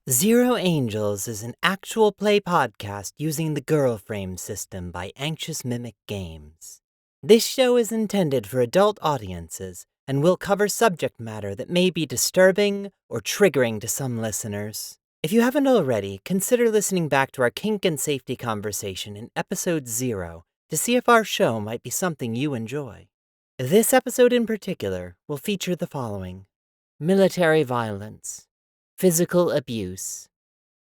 Zero Angels is an actual play podcast using the Girl Frame system by Anxious Mimic Games. This show is intended for adult audiences and will cover subject matter that may be disturbing or triggering to some listeners. If you haven't already, consider listening back to our kink and safety conversation in episode 0 to see if our show might be something you enjoy. This episode in particular will feature the following: military violence, physical abuse,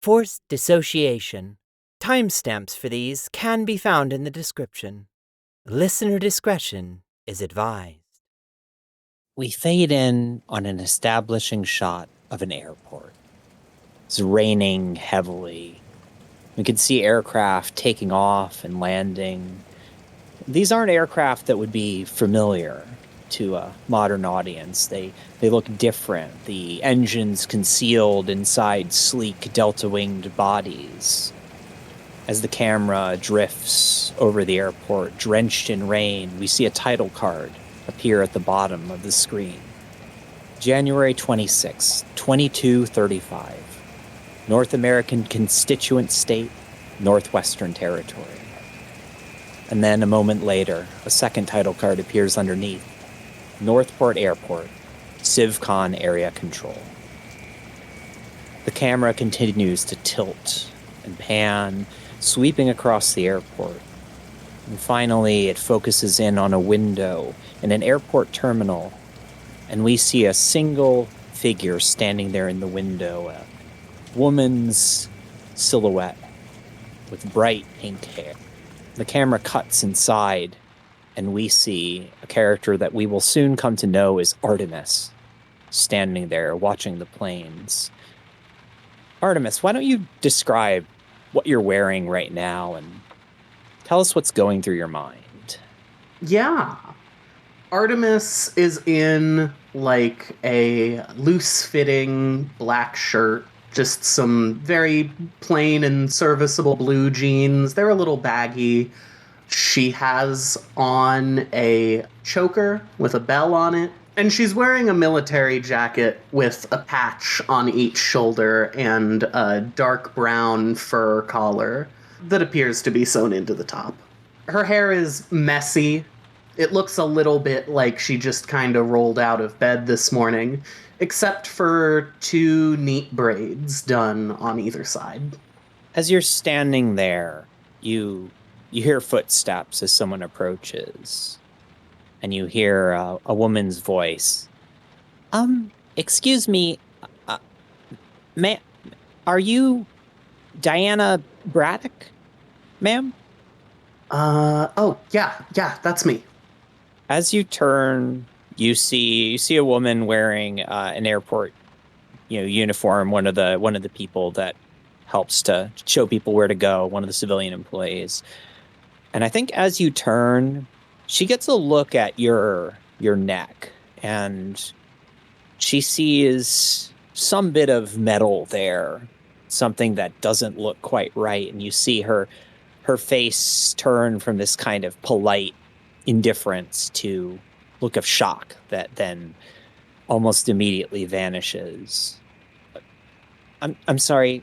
forced dissociation. Timestamps for these can be found in the description. Listener discretion is advised. We fade in on an establishing shot of an airport. It's raining heavily. We can see aircraft taking off and landing. These aren't aircraft that would be familiar to a modern audience. They look different. The engines concealed inside sleek delta-winged bodies. As the camera drifts over the airport, drenched in rain, we see a title card appear at the bottom of the screen. January 26, 2235. North American Constituent State, Northwestern Territory. And then a moment later, a second title card appears underneath. Northport Airport, CivCon Area Control. The camera continues to tilt and pan, sweeping across the airport. And finally, it focuses in on a window in an airport terminal, and we see a single figure standing there in the window, a woman's silhouette with bright pink hair. The camera cuts inside, and we see a character that we will soon come to know as Artemis, standing there watching the planes. Artemis, why don't you describe what you're wearing right now and tell us what's going through your mind? Yeah. Artemis is in like a loose-fitting black shirt, just some very plain and serviceable blue jeans. They're a little baggy. She has on a choker with a bell on it, and she's wearing a military jacket with a patch on each shoulder and a dark brown fur collar that appears to be sewn into the top. Her hair is messy. It looks a little bit like she just kind of rolled out of bed this morning, except for 2 neat braids done on either side. As you're standing there, you hear footsteps as someone approaches, and you hear a woman's voice. Excuse me, are you Diana Braddock, ma'am? Oh, yeah, that's me. As you turn, you see a woman wearing an airport, uniform. One of the people that helps to show people where to go. One of the civilian employees. And I think as you turn, she gets a look at your neck, and she sees some bit of metal there, something that doesn't look quite right. And you see her face turn from this kind of polite indifference to look of shock that then almost immediately vanishes. I'm sorry.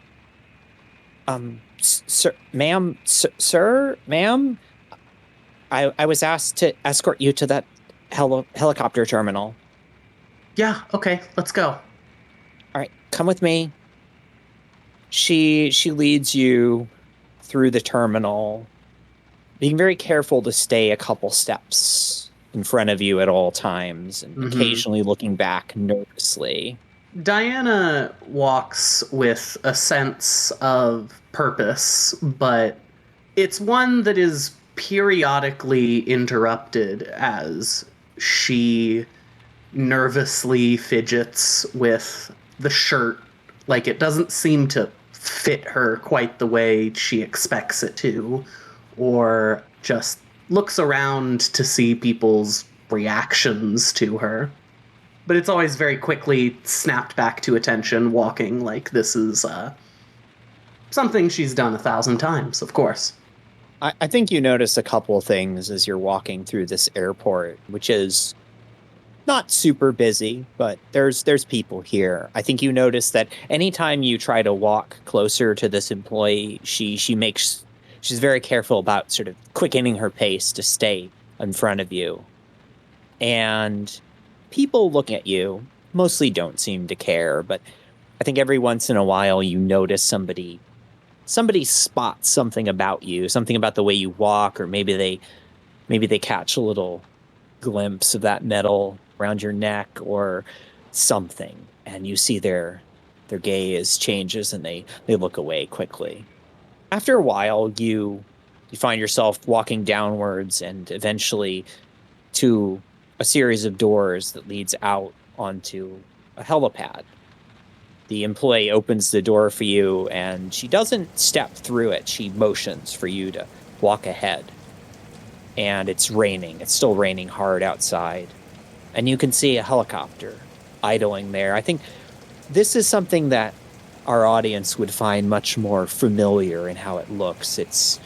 Sir, ma'am, sir, ma'am, I was asked to escort you to that helicopter terminal. Yeah, okay, let's go. All right, come with me. She leads you through the terminal, being very careful to stay a couple steps in front of you at all times, and occasionally looking back nervously. Diana walks with a sense of purpose, but it's one that is periodically interrupted as she nervously fidgets with the shirt. Like, it doesn't seem to fit her quite the way she expects it to, or just looks around to see people's reactions to her. But it's always very quickly snapped back to attention, walking like this is something she's done 1,000 times, of course. I think you notice a couple of things as you're walking through this airport, which is Not super busy, but there's people here. I think you notice that anytime you try to walk closer to this employee, she's very careful about sort of quickening her pace to stay in front of you. And people looking at you mostly don't seem to care, but I think every once in a while you notice somebody spots something about you, something about the way you walk, or maybe they catch a little glimpse of that medal around your neck or something, and you see their gaze changes and they look away quickly. After a while, you find yourself walking downwards and eventually to a series of doors that leads out onto a helipad. The employee opens the door for you, and she doesn't step through it. She motions for you to walk ahead. And it's raining. It's still raining hard outside. And you can see a helicopter idling there. I think this is something that our audience would find much more familiar in how it looks. It's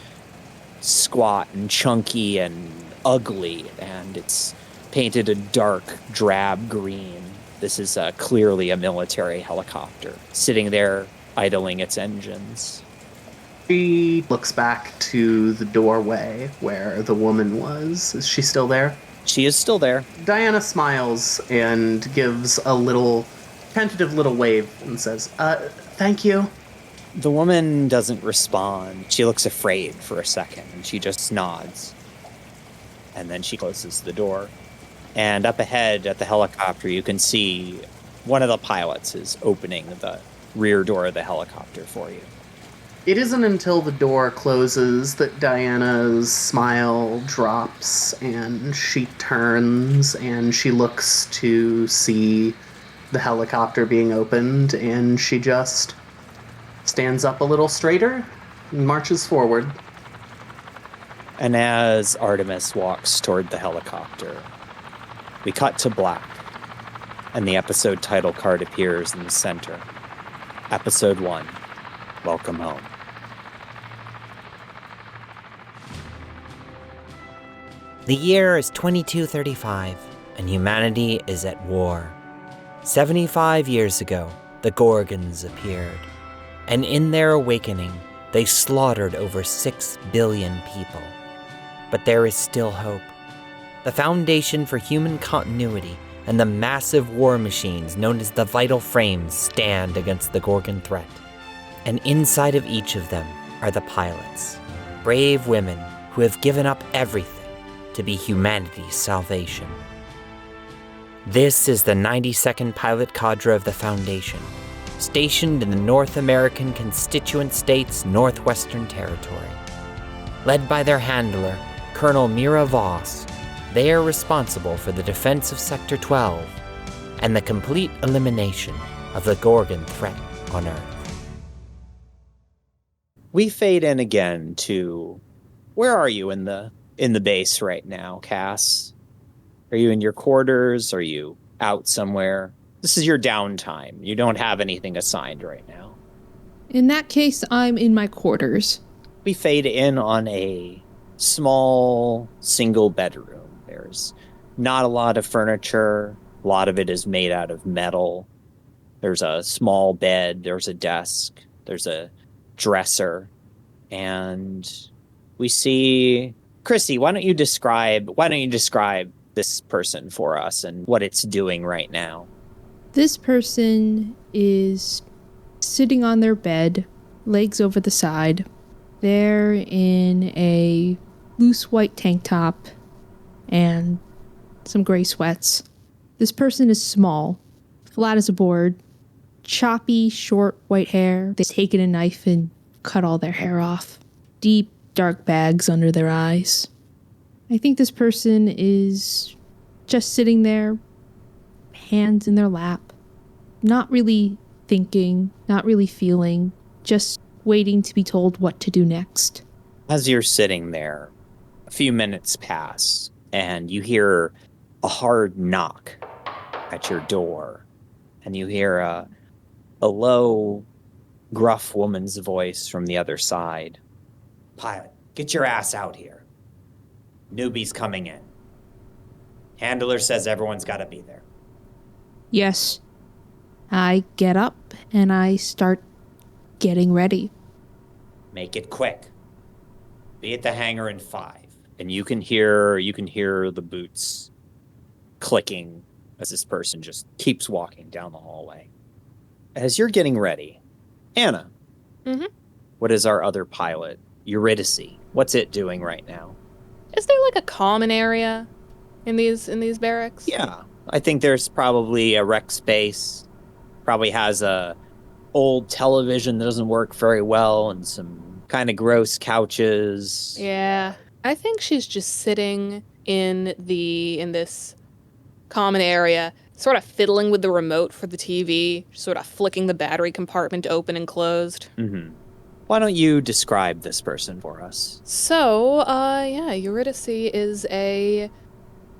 squat and chunky and ugly, and it's painted a dark drab green. This is clearly a military helicopter sitting there idling its engines. She looks back to the doorway where the woman was. Is she still there? She is still there. Diana smiles and gives a tentative little wave and says, thank you. The woman doesn't respond. She looks afraid for a second, and she just nods. And then she closes the door. And up ahead at the helicopter, you can see one of the pilots is opening the rear door of the helicopter for you. It isn't until the door closes that Diana's smile drops and she turns and she looks to see the helicopter being opened, and she just stands up a little straighter and marches forward. And as Artemis walks toward the helicopter, we cut to black, and the episode title card appears in the center. Episode 1, Welcome Home. The year is 2235, and humanity is at war. 75 years ago, the Gorgons appeared, and in their awakening, they slaughtered over 6 billion people. But there is still hope. The foundation for human continuity and the massive war machines known as the Vital Frames stand against the Gorgon threat. And inside of each of them are the pilots, brave women who have given up everything to be humanity's salvation. This is the 92nd Pilot Cadre of the Foundation, stationed in the North American Constituent State's Northwestern Territory. Led by their handler, Colonel Mira Voss, they are responsible for the defense of Sector 12 and the complete elimination of the Gorgon threat on Earth. We fade in again to, where are you in the base right now, Cass? Are you in your quarters? Are you out somewhere? This is your downtime. You don't have anything assigned right now. In that case, I'm in my quarters. We fade in on a small single bedroom. There's not a lot of furniture. A lot of it is made out of metal. There's a small bed. There's a desk. There's a dresser. And we see... Chrissy, why don't you describe this person for us and what it's doing right now? This person is sitting on their bed, legs over the side. They're in a loose white tank top and some gray sweats. This person is small, flat as a board, choppy, short white hair. They've taken a knife and cut all their hair off. Deep, dark bags under their eyes. I think this person is just sitting there, hands in their lap, not really thinking, not really feeling, just waiting to be told what to do next. As you're sitting there, a few minutes pass, and you hear a hard knock at your door, and you hear a low, gruff woman's voice from the other side. Pilot, get your ass out here. Newbie's coming in. Handler says everyone's got to be there. Yes. I get up and I start getting ready. Make it quick. Be at the hangar in 5. And you can hear the boots clicking as this person just keeps walking down the hallway. As you're getting ready, Anna, what is our other pilot, Eurydice? What's it doing right now? Is there like a common area in these barracks? Yeah, I think there's probably a rec space. Probably has a old television that doesn't work very well and some kind of gross couches. Yeah. I think she's just sitting in this common area, sort of fiddling with the remote for the TV, sort of flicking the battery compartment open and closed. Mm-hmm. Why don't you describe this person for us? So, Eurydice is a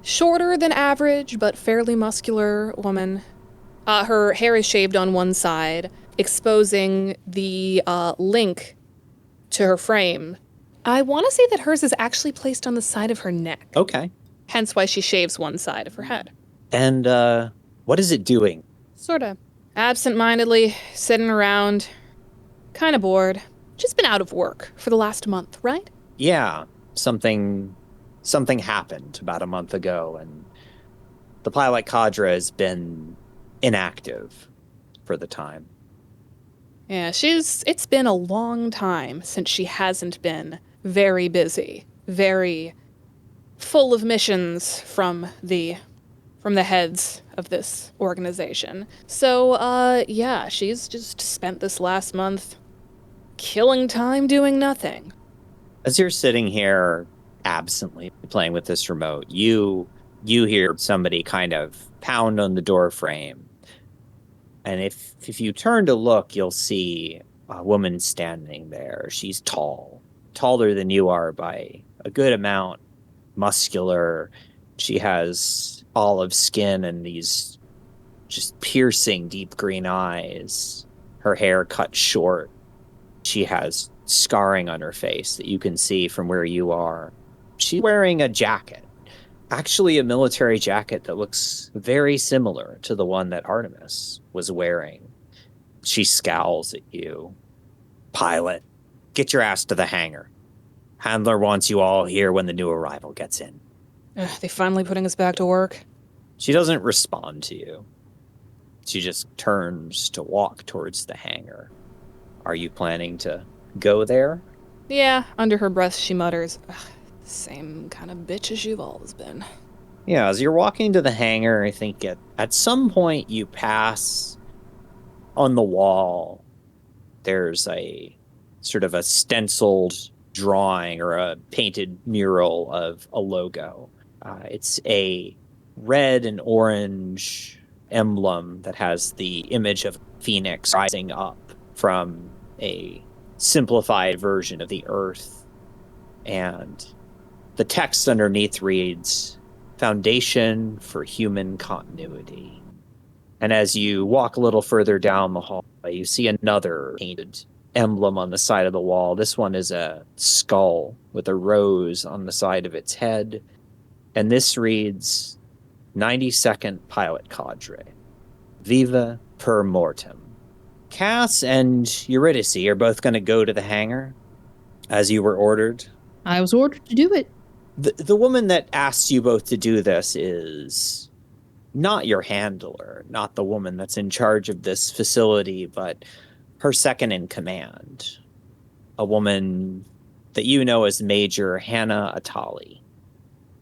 shorter than average but fairly muscular woman. Her hair is shaved on one side, exposing the link to her frame. I want to say that hers is actually placed on the side of her neck. Okay. Hence why she shaves one side of her head. And what is it doing? Sort of absent-mindedly sitting around, kind of bored. She's been out of work for the last month, right? Yeah, something happened about a month ago, and the Pilot Cadre has been inactive for the time. Yeah, it's been a long time since she hasn't been very busy, very full of missions from the heads of this organization. So, she's just spent this last month killing time doing nothing. As you're sitting here absently playing with this remote, you hear somebody kind of pound on the door frame. And if you turn to look, you'll see a woman standing there. She's taller than you are by a good amount, muscular. She has olive skin and these just piercing deep green eyes. Her hair cut short. She has scarring on her face that you can see from where you are. She's wearing a jacket. Actually, a military jacket that looks very similar to the one that Artemis was wearing. She scowls at you. Pilot, get your ass to the hangar. Handler wants you all here when the new arrival gets in. They finally putting us back to work? She doesn't respond to you. She just turns to walk towards the hangar. Are you planning to go there? Yeah, under her breath she mutters, same kind of bitch as you've always been. Yeah, as you're walking to the hangar, I think at some point you pass on the wall. There's a sort of a stenciled drawing or a painted mural of a logo. It's a red and orange emblem that has the image of a phoenix rising up from a simplified version of the Earth. And the text underneath reads, Foundation for Human Continuity. And as you walk a little further down the hallway, you see another painted emblem on the side of the wall. This one is a skull with a rose on the side of its head. And this reads, 92nd Pilot Cadre. Viva per mortem. Cass and Eurydice are both going to go to the hangar, as you were ordered. I was ordered to do it. The woman that asked you both to do this is not your handler, not the woman that's in charge of this facility, but her second in command, a woman that you know as Major Hannah Atali.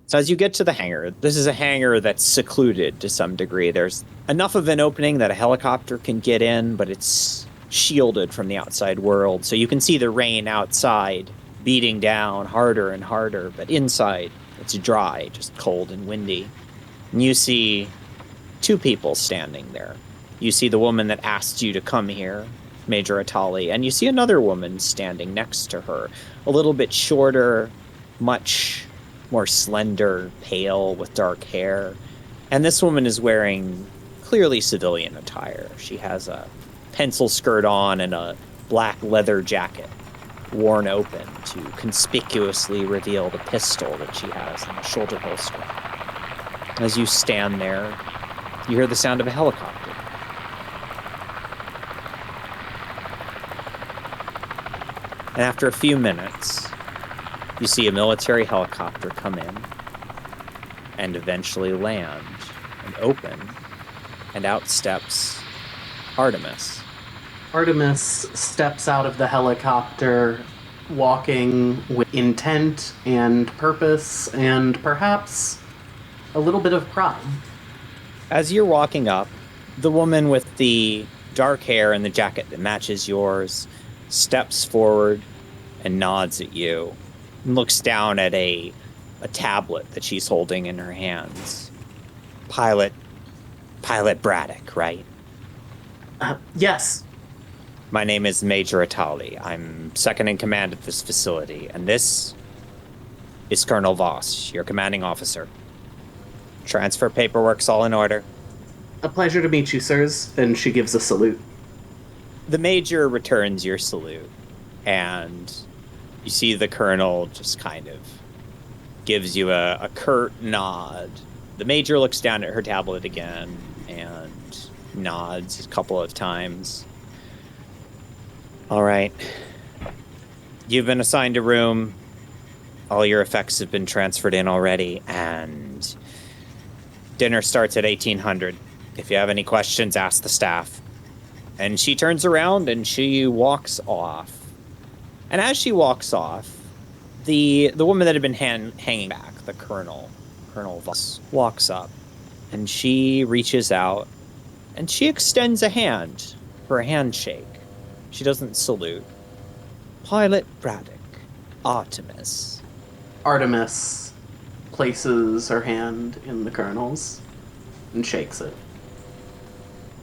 So as you get to the hangar, this is a hangar that's secluded to some degree. There's enough of an opening that a helicopter can get in, but it's shielded from the outside world. So you can see the rain outside beating down harder and harder, but inside it's dry, just cold and windy. And you see two people standing there. You see the woman that asked you to come here, Major Atali, and you see another woman standing next to her, a little bit shorter, much more slender, pale, with dark hair. And this woman is wearing clearly civilian attire. She has a pencil skirt on and a black leather jacket worn open to conspicuously reveal the pistol that she has in the shoulder holster. As you stand there, you hear the sound of a helicopter. And after a few minutes, you see a military helicopter come in and eventually land and open, and out steps Artemis. Artemis steps out of the helicopter, walking with intent and purpose and perhaps a little bit of pride. As you're walking up, the woman with the dark hair and the jacket that matches yours steps forward and nods at you and looks down at a tablet that she's holding in her hands. Pilot Braddock, right? Yes. My name is Major Atali. I'm second in command at this facility, and this is Colonel Voss, your commanding officer. Transfer paperwork's all in order. A pleasure to meet you, sirs. And she gives a salute. The Major returns your salute, and you see the Colonel just kind of gives you a curt nod. The Major looks down at her tablet again and nods a couple of times. All right. You've been assigned a room. All your effects have been transferred in already, and dinner starts at 1800. If you have any questions, ask the staff. And she turns around and she walks off. And as she walks off, the woman that had been hanging back, the Colonel Voss, walks up. And she reaches out and she extends a hand for a handshake. She doesn't salute. Pilot Braddock, Artemis. Artemis places her hand in the Colonel's and shakes it.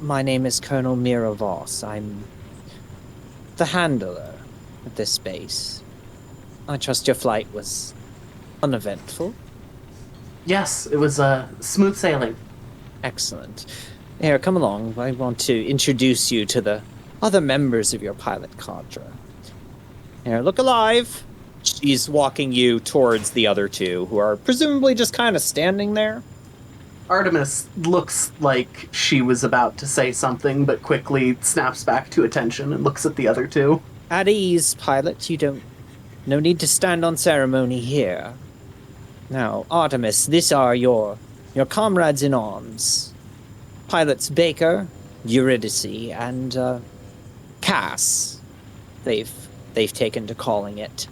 My name is Colonel Mira Voss. I'm the handler at this base. I trust your flight was uneventful. Yes, it was smooth sailing. Excellent. Here, come along. I want to introduce you to the other members of your Pilot Cadre. Here, look alive. She's walking you towards the other two, who are presumably just kind of standing there. Artemis looks like she was about to say something, but quickly snaps back to attention and looks at the other two. At ease, Pilot. No need to stand on ceremony here. Now, Artemis, these are your comrades in arms. Pilots Baker, Eurydice, and Cass. They've taken to calling it.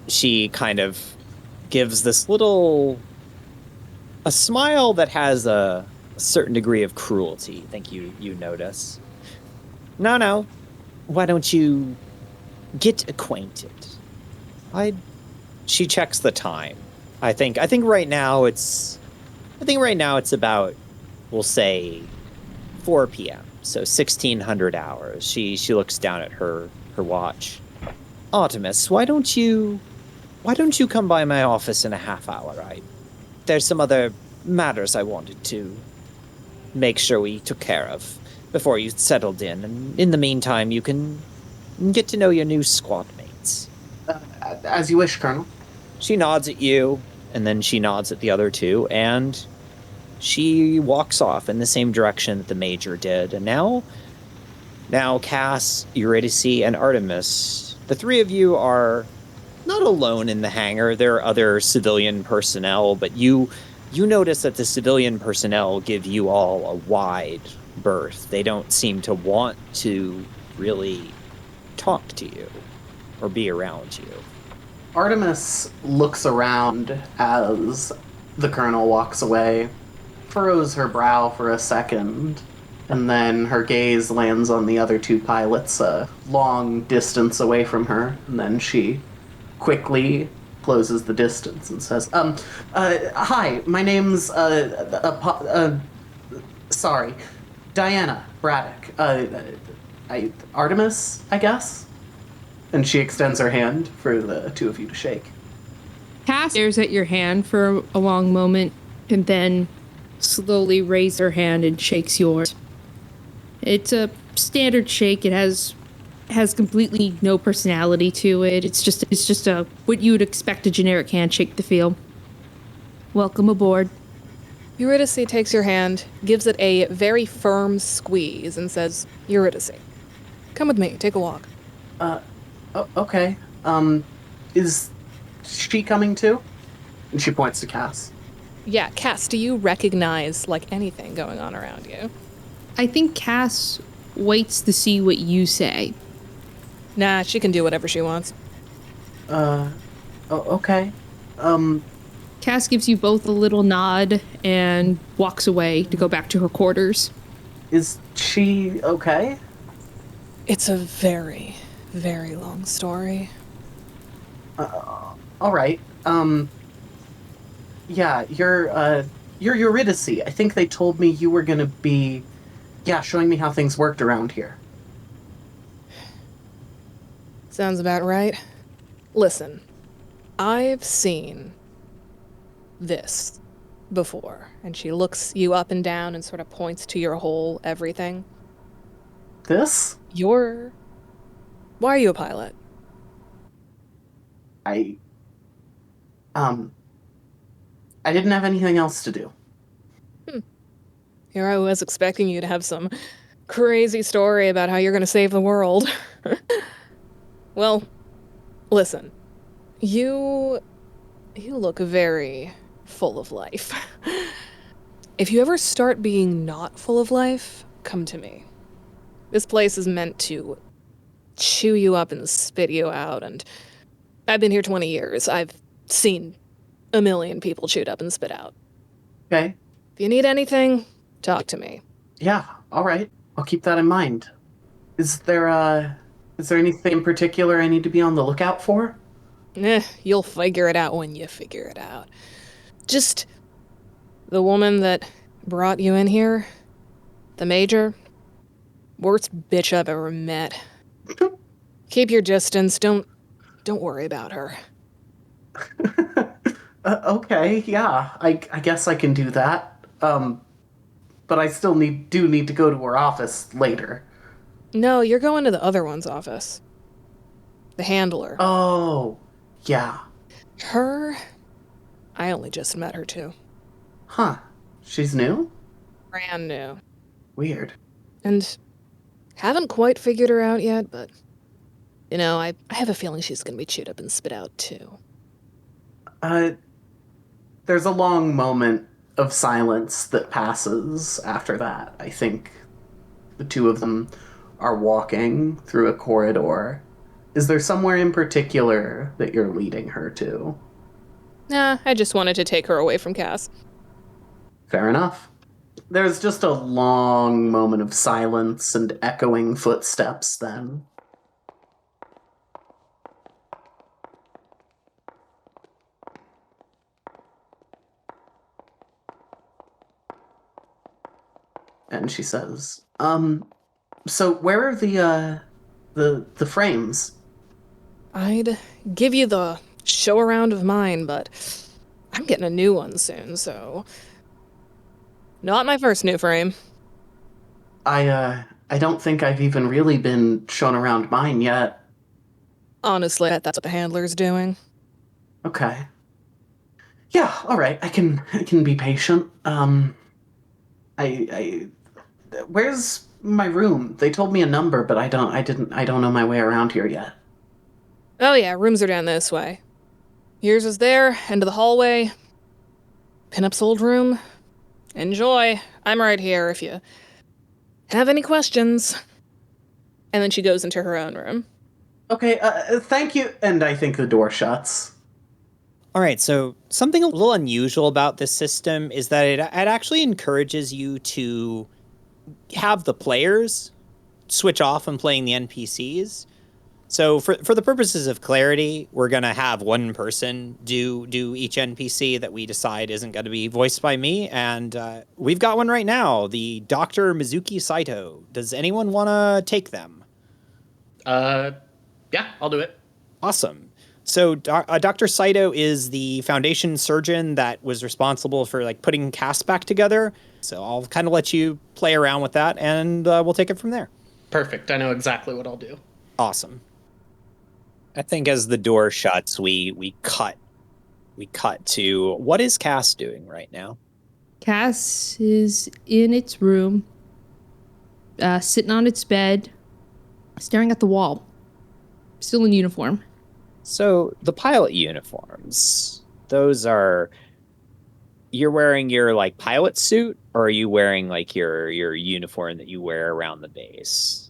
She kind of gives this a smile that has a certain degree of cruelty, I think you notice. No. Why don't you get acquainted? She checks the time. I think right now it's about, we'll say, 4 p.m. So 1600 hours. She looks down at her watch. Artemis, why don't you come by my office in a half hour? There's some other matters I wanted to make sure we took care of before you settled in, and in the meantime, you can get to know your new squad mates. As you wish, Colonel. She nods at you, and then she nods at the other two, and she walks off in the same direction that the Major did. And now Cass, Eurydice, and Artemis, the three of you are not alone in the hangar. There are other civilian personnel, but you notice that the civilian personnel give you all a wide berth. They don't seem to want to really talk to you or be around you. Artemis looks around as the Colonel walks away, furrows her brow for a second, and then her gaze lands on the other two pilots a long distance away from her, and then she quickly closes the distance and says, hi, my name's, sorry, Diana Braddock. Artemis, I guess? And she extends her hand for the two of you to shake. Cass stares at your hand for a long moment and then slowly raises her hand and shakes yours. It's a standard shake. It has completely no personality to it. It's just a what you would expect a generic handshake to feel. Welcome aboard. Eurydice takes your hand, gives it a very firm squeeze, and says, Eurydice, come with me, take a walk. Okay. Is she coming too? And she points to Cass. Yeah, Cass, do you recognize, anything going on around you? I think Cass waits to see what you say. Nah, she can do whatever she wants. Okay. Cass gives you both a little nod and walks away to go back to her quarters. Is she okay? It's a very, very long story. Alright. Yeah, you're Eurydice. I think they told me you were gonna be, showing me how things worked around here. Sounds about right. Listen, I've seen this before. And she looks you up and down and sort of points to your whole everything. This? Why are you a pilot? I didn't have anything else to do. Here I was expecting you to have some crazy story about how you're going to save the world. Well, listen. You look very full of life. If you ever start being not full of life, come to me. This place is meant to chew you up and spit you out, and I've been here 20 years. I've seen a million people chewed up and spit out. Okay. If you need anything, talk to me. Yeah, alright. I'll keep that in mind. Is there anything in particular I need to be on the lookout for? You'll figure it out when you figure it out. Just the woman that brought you in here, the Major, worst bitch I've ever met. Keep your distance. Don't worry about her. Okay, yeah. I guess I can do that. But I still do need to go to her office later. No, you're going to the other one's office. The handler. Oh, yeah. Her? I only just met her, too. Huh. She's new? Brand new. Weird. And haven't quite figured her out yet, but... I have a feeling she's gonna be chewed up and spit out, too. There's a long moment of silence that passes after that. I think the two of them are walking through a corridor. Is there somewhere in particular that you're leading her to? Nah, I just wanted to take her away from Cass. Fair enough. There's just a long moment of silence and echoing footsteps then. And she says, so where are the frames? I'd give you the show around of mine, but I'm getting a new one soon, so... Not my first new frame. I don't think I've even really been shown around mine yet. Honestly, that's what the handler's doing. Okay. Yeah, alright, I can be patient. Where's my room? They told me a number, but I don't know my way around here yet. Oh yeah, rooms are down this way. Yours is there, end of the hallway. Pinup's old room. Enjoy. I'm right here if you have any questions. And then she goes into her own room. Okay, thank you. And I think the door shuts. All right, so something a little unusual about this system is that it actually encourages you to have the players switch off when playing the NPCs. So for the purposes of clarity, we're going to have one person do each NPC that we decide isn't going to be voiced by me. And we've got one right now, the Dr. Mizuki Saito. Does anyone want to take them? Yeah, I'll do it. Awesome. So Dr. Saito is the Foundation surgeon that was responsible for putting Cass back together. So I'll kind of let you play around with that, and we'll take it from there. Perfect. I know exactly what I'll do. Awesome. I think as the door shuts, we cut to what is Cass doing right now? Cass is in its room, sitting on its bed, staring at the wall, still in uniform. So the pilot uniforms, those are, you're wearing your like pilot suit, or are you wearing like your uniform that you wear around the base?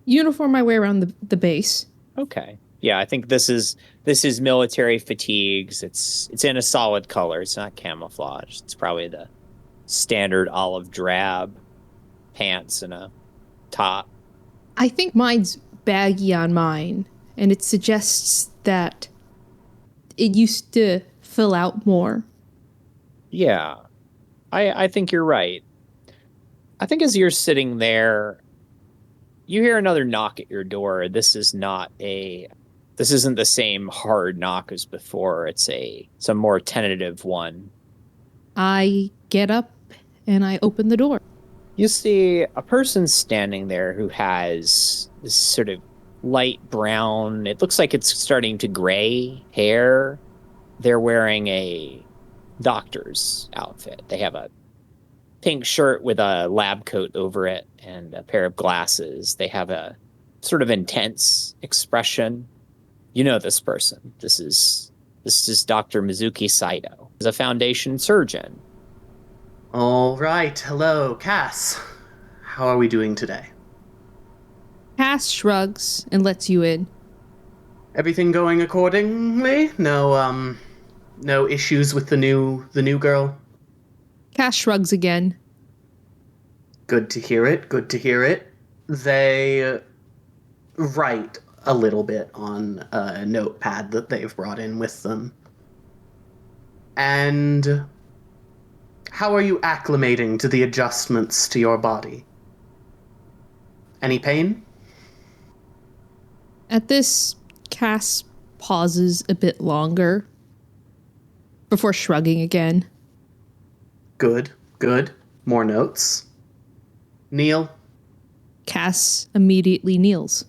Uniform I wear around the base. Okay. Yeah, I think this is military fatigues. It's in a solid color. It's not camouflage. It's probably the standard olive drab pants and a top. I think mine's baggy on mine, and it suggests that it used to fill out more. Yeah, I think you're right. I think as you're sitting there, you hear another knock at your door. This isn't the same hard knock as before. It's a more tentative one. I get up and I open the door. You see a person standing there who has this sort of light brown, it looks like it's starting to gray hair. They're wearing a doctor's outfit. They have a pink shirt with a lab coat over it and a pair of glasses. They have a sort of intense expression. You know this person. This is Dr. Mizuki Saito. He's a Foundation surgeon. All right. Hello, Cass. How are we doing today? Cass shrugs and lets you in. Everything going accordingly? No issues with the new girl? Cass shrugs again. Good to hear it. Good to hear it. They write a little bit on a notepad that they've brought in with them. And how are you acclimating to the adjustments to your body? Any pain? At this, Cass pauses a bit longer before shrugging again. Good. More notes. Kneel. Cass immediately kneels.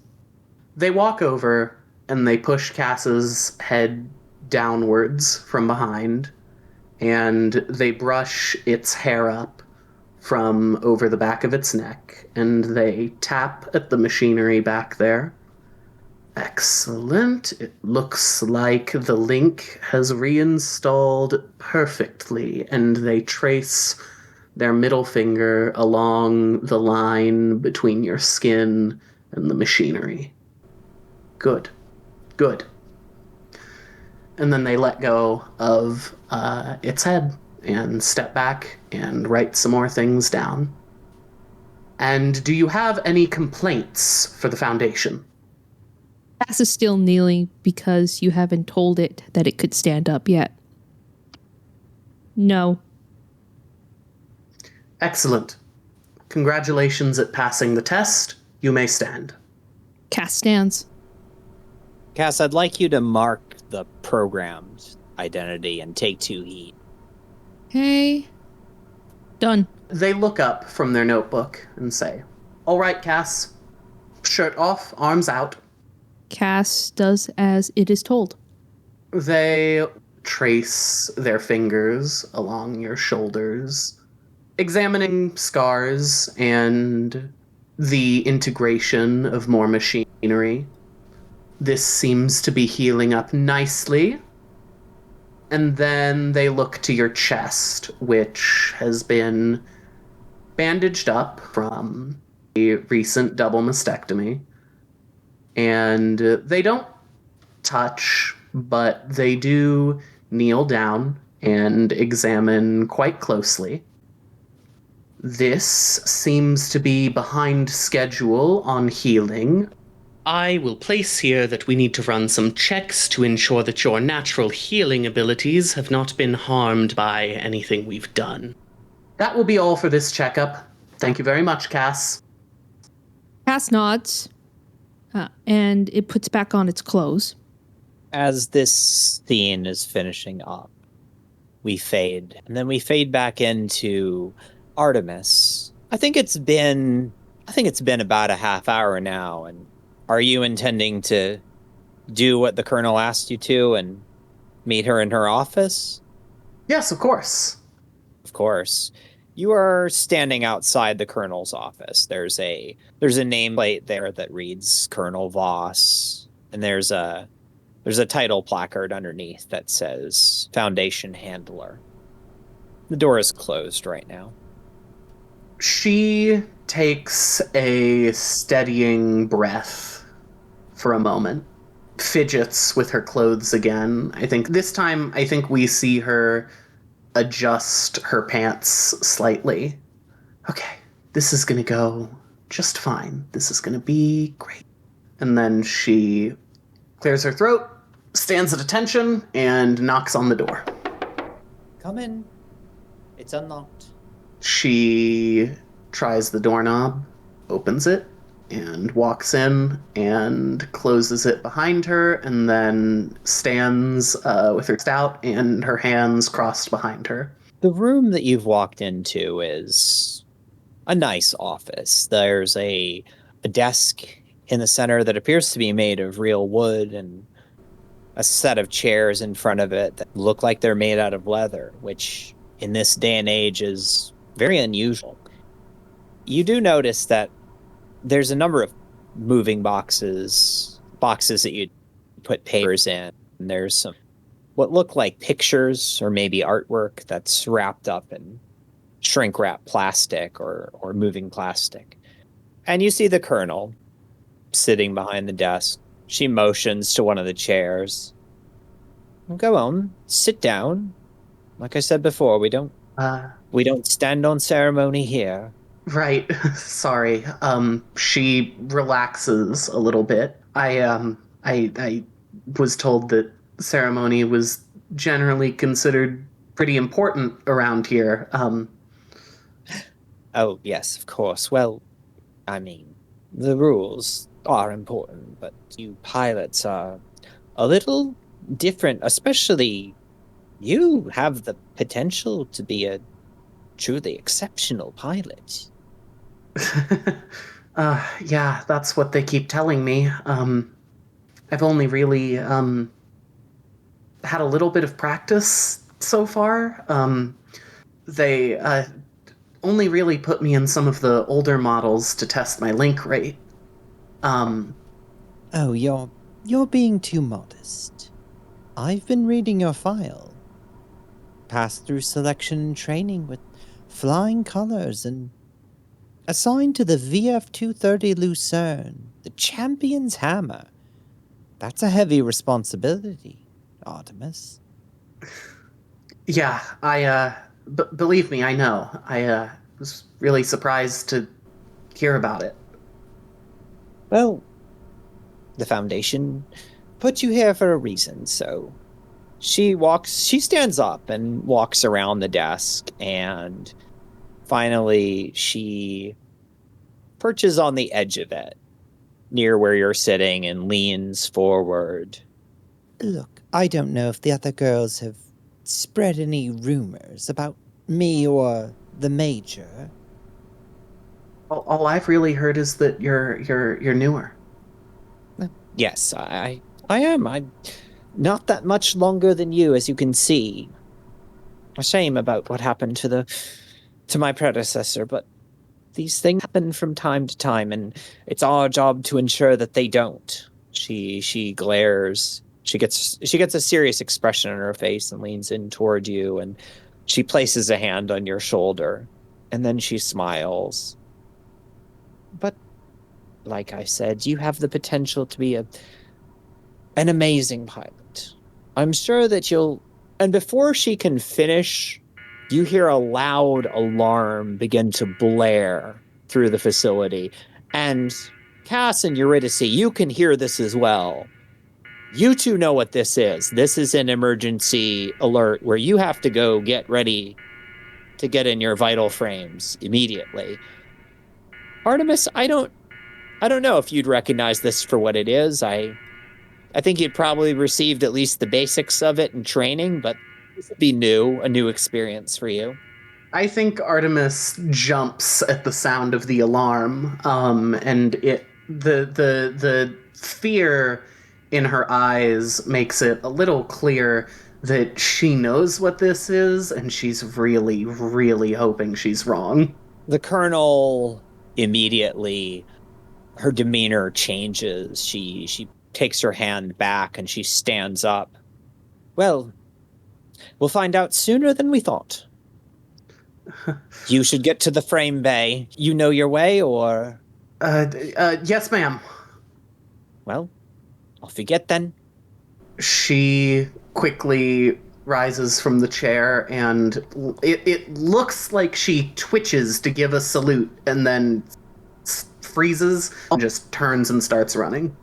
They walk over and they push Cass's head downwards from behind, and they brush its hair up from over the back of its neck, and they tap at the machinery back there. Excellent. It looks like the link has reinstalled perfectly, and they trace their middle finger along the line between your skin and the machinery. Good. And then they let go of its head and step back and write some more things down. And do you have any complaints for the Foundation? Cass is still kneeling because you haven't told it that it could stand up yet. No. Excellent. Congratulations at passing the test. You may stand. Cass stands. Cass, I'd like you to mark the programmed identity and take 2 heat. Hey. Done. They look up from their notebook and say, "All right, Cass. Shirt off, arms out." Cass does as it is told. They trace their fingers along your shoulders, examining scars and the integration of more machinery. This seems to be healing up nicely. And then they look to your chest, which has been bandaged up from a recent double mastectomy. And they don't touch, but they do kneel down and examine quite closely. This seems to be behind schedule on healing. I will place here that we need to run some checks to ensure that your natural healing abilities have not been harmed by anything we've done. That will be all for this checkup. Thank you very much, Cass. Cass nods, and it puts back on its clothes. As this scene is finishing up, we fade, and then we fade back into Artemis. I think it's been about a half hour now, and are you intending to do what the Colonel asked you to and meet her in her office? Yes, of course. Of course. You are standing outside the colonel's office. There's a nameplate there that reads Colonel Voss, and there's a title placard underneath that says Foundation Handler. The door is closed right now. She takes a steadying breath for a moment, fidgets with her clothes again. I think this time, we see her adjust her pants slightly. Okay, this is gonna go just fine. This is gonna be great. And then she clears her throat, stands at attention, and knocks on the door. Come in. It's unlocked. She tries the doorknob, opens it, and walks in and closes it behind her, and then stands with her out and her hands crossed behind her. The room that you've walked into is a nice office. There's a desk in the center that appears to be made of real wood, and a set of chairs in front of it that look like they're made out of leather, which in this day and age is very unusual. You do notice that there's a number of moving boxes that you put papers in. And there's some what look like pictures or maybe artwork that's wrapped up in shrink wrap plastic or moving plastic. And you see the colonel sitting behind the desk. She motions to one of the chairs. Go on, sit down. Like I said before, we don't stand on ceremony here. Right. Sorry. She relaxes a little bit. I was told that ceremony was generally considered pretty important around here. Oh, yes, of course. Well, I mean, the rules are important, but you pilots are a little different, especially you have the potential to be a truly exceptional pilot. Yeah, that's what they keep telling me. I've only really had a little bit of practice so far. They only really put me in some of the older models to test my link rate. Oh, you're being too modest. I've been reading your file. Passed through selection and training with flying colors and assigned to the VF-230 Lucerne, the champion's hammer. That's a heavy responsibility, Artemis. Yeah, believe me, I know. I was really surprised to hear about it. Well, the Foundation put you here for a reason, so she stands up and walks around the desk, and finally she perches on the edge of it, near where you're sitting, and leans forward. Look, I don't know if the other girls have spread any rumors about me or the Major. All I've really heard is that you're newer. Yes, I am. I'm not that much longer than you, as you can see. A shame about what happened to my predecessor, but these things happen from time to time, and it's our job to ensure that they don't. She glares. She gets a serious expression on her face and leans in toward you, and she places a hand on your shoulder, and then she smiles. But like I said, you have the potential to be an amazing pilot. I'm sure that you'll... And before she can finish, you hear a loud alarm begin to blare through the facility. And Cass and Eurydice, you can hear this as well. You two know what this is. This is an emergency alert where you have to go get ready to get in your vital frames immediately. Artemis, I don't know if you'd recognize this for what it is. I think you'd probably received at least the basics of it in training, but this would be a new experience for you. I think Artemis jumps at the sound of the alarm, and the fear in her eyes makes it a little clear that she knows what this is, and she's really, really hoping she's wrong. The colonel immediately, her demeanor changes. She takes her hand back and she stands up. Well, we'll find out sooner than we thought. You should get to the frame bay. You know your way, or? Yes, ma'am. Well, off you get then. She quickly rises from the chair, and it looks like she twitches to give a salute, and then freezes and just turns and starts running.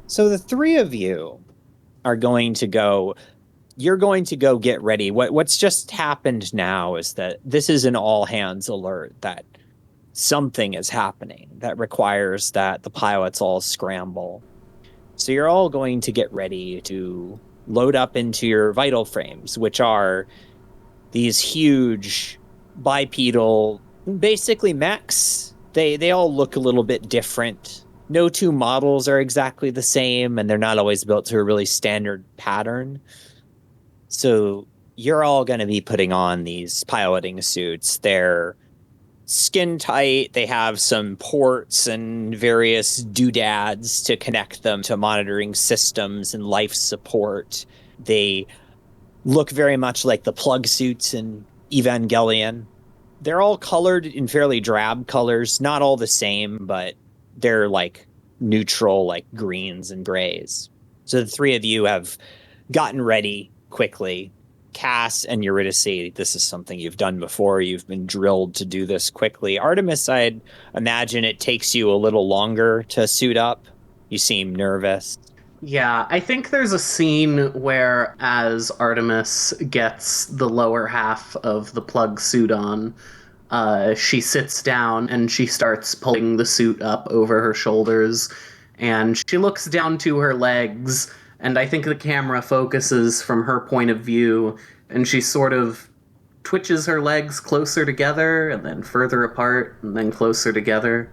So the three of you are going to go... You're going to go get ready. What's just happened now is that this is an all-hands alert that something is happening that requires that the pilots all scramble. So you're all going to get ready to load up into your vital frames, which are these huge bipedal, basically mechs. They all look a little bit different. No two models are exactly the same, and they're not always built to a really standard pattern. So you're all going to be putting on these piloting suits. They're skin tight. They have some ports and various doodads to connect them to monitoring systems and life support. They look very much like the plug suits in Evangelion. They're all colored in fairly drab colors, not all the same, but they're like neutral, like greens and grays. So the three of you have gotten ready quickly. Cass and Eurydice, this is something you've done before. You've been drilled to do this quickly. Artemis, I'd imagine it takes you a little longer to suit up. You seem nervous. Yeah, I think there's a scene where as Artemis gets the lower half of the plug suit on, she sits down and she starts pulling the suit up over her shoulders, and she looks down to her legs, and I think the camera focuses from her point of view, and she sort of twitches her legs closer together, and then further apart, and then closer together.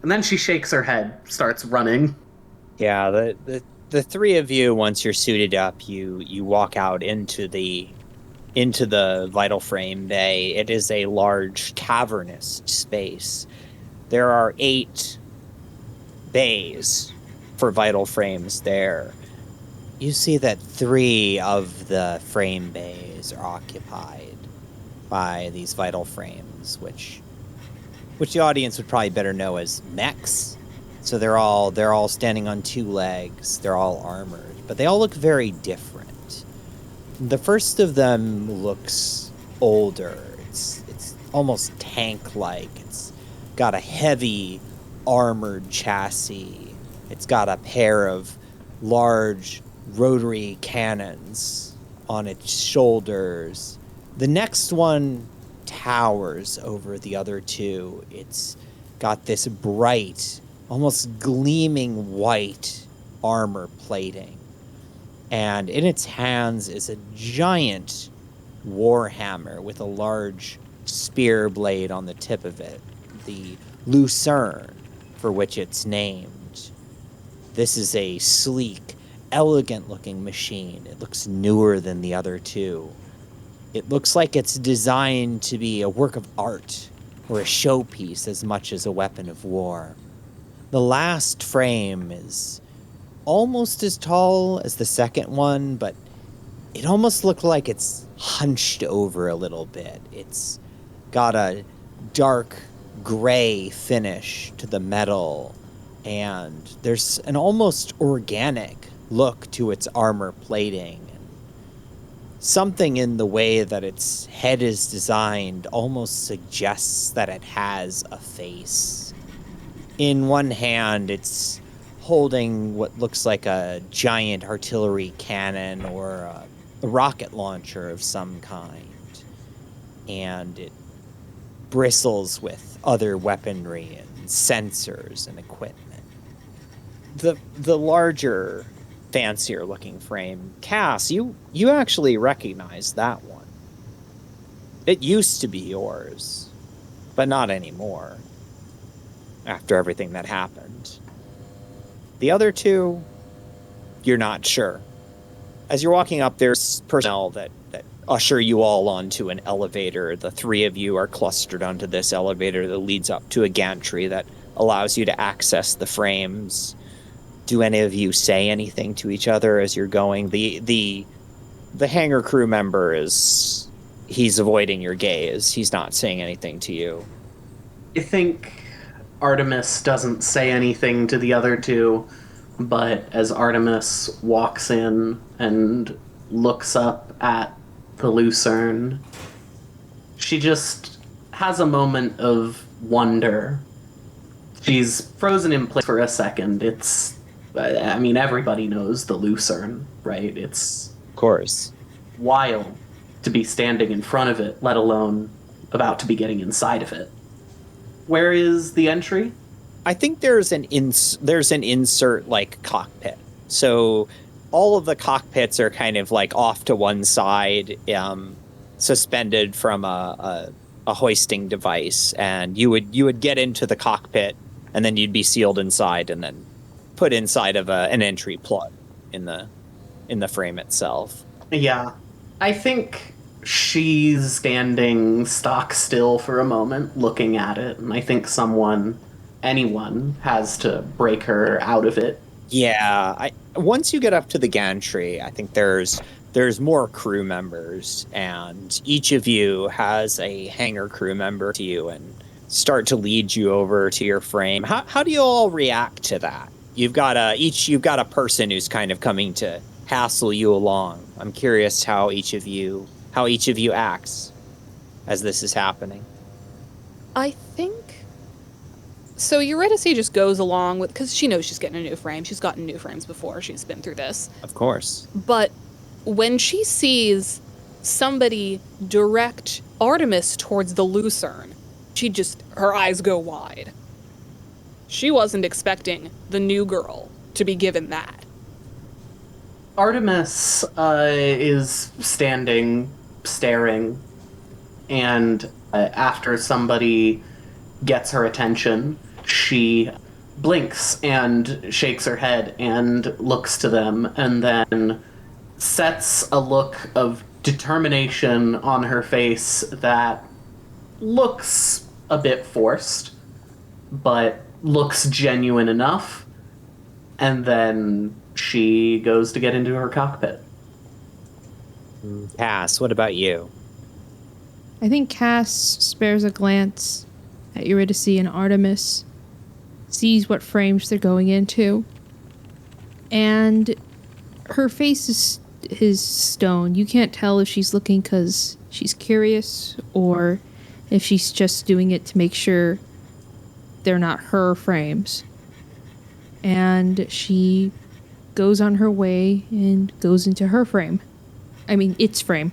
And then she shakes her head, starts running. Yeah, the three of you, once you're suited up, you walk out into the vital frame bay. It is a large cavernous space. There are 8 bays for vital frames there. You see that 3 of the frame bays are occupied by these vital frames, which the audience would probably better know as mechs. So they're all standing on 2 legs. They're all armored, but they all look very different. The first of them looks older. It's almost tank-like. It's got a heavy armored chassis. It's got a pair of large rotary cannons on its shoulders. The next one towers over the other 2. It's got this bright, almost gleaming white armor plating. And in its hands is a giant warhammer with a large spear blade on the tip of it, the Lucerne, for which it's named. This is a sleek, elegant-looking machine. It looks newer than the other 2. It looks like it's designed to be a work of art or a showpiece as much as a weapon of war. The last frame is almost as tall as the second one, but it almost looked like it's hunched over a little bit. It's got a dark gray finish to the metal, and there's an almost organic look to its armor plating. Something in the way that its head is designed almost suggests that it has a face. In one hand, it's holding what looks like a giant artillery cannon or a rocket launcher of some kind. And it bristles with other weaponry and sensors and equipment. The larger, fancier looking frame, Cass, you actually recognize that one. It used to be yours, but not anymore, after everything that happened. The other 2, you're not sure. As you're walking up, there's personnel that usher you all onto an elevator. The three of you are clustered onto this elevator that leads up to a gantry that allows you to access the frames. Do any of you say anything to each other as you're going? The hangar crew member he's avoiding your gaze. He's not saying anything to you. I think Artemis doesn't say anything to the other two, but as Artemis walks in and looks up at the Lucerne, she just has a moment of wonder. She's frozen in place for a second. Everybody knows the Lucerne, right? It's Of course. wild to be standing in front of it, let alone about to be getting inside of it. Where is the entry? I think there's an insert like cockpit. So all of the cockpits are kind of like off to one side, suspended from a hoisting device, and you would get into the cockpit, and then you'd be sealed inside, and then put inside of an entry plug in the frame itself. Yeah. I think she's standing stock still for a moment, looking at it, and I think anyone has to break her out of it. Yeah, once you get up to the gantry, I think there's more crew members, and each of you has a hangar crew member to you and start to lead you over to your frame. How do you all react to that? You've got a person who's kind of coming to hassle you along. I'm curious how each of you acts as this is happening. I think... So Eurydice just goes along with... Because she knows she's getting a new frame. She's gotten new frames before. She's been through this. Of course. But when she sees somebody direct Artemis towards the Lucerne, her eyes go wide. She wasn't expecting the new girl to be given that. Artemis is standing, staring, and after somebody gets her attention, she blinks and shakes her head and looks to them, and then sets a look of determination on her face that looks a bit forced, but looks genuine enough, and then she goes to get into her cockpit. Cass, what about you? I think Cass spares a glance at Eurydice and Artemis, sees what frames they're going into, and her face is stone. You can't tell if she's looking because she's curious or if she's just doing it to make sure they're not her frames. And she goes on her way and goes into her frame. I mean, its frame.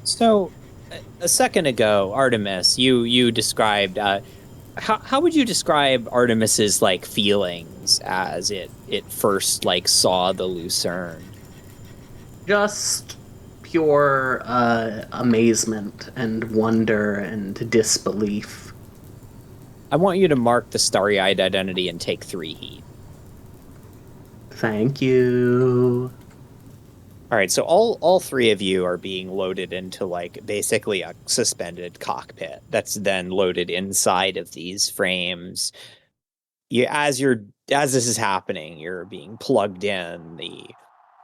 So, a second ago, Artemis, you described... How would you describe Artemis's like feelings as it first like saw the Lucerne? Just pure amazement and wonder and disbelief. I want you to mark the starry-eyed identity and take 3 heat. Thank you. All right, so all 3 of you are being loaded into like basically a suspended cockpit that's then loaded inside of these frames. As this is happening, you're being plugged in.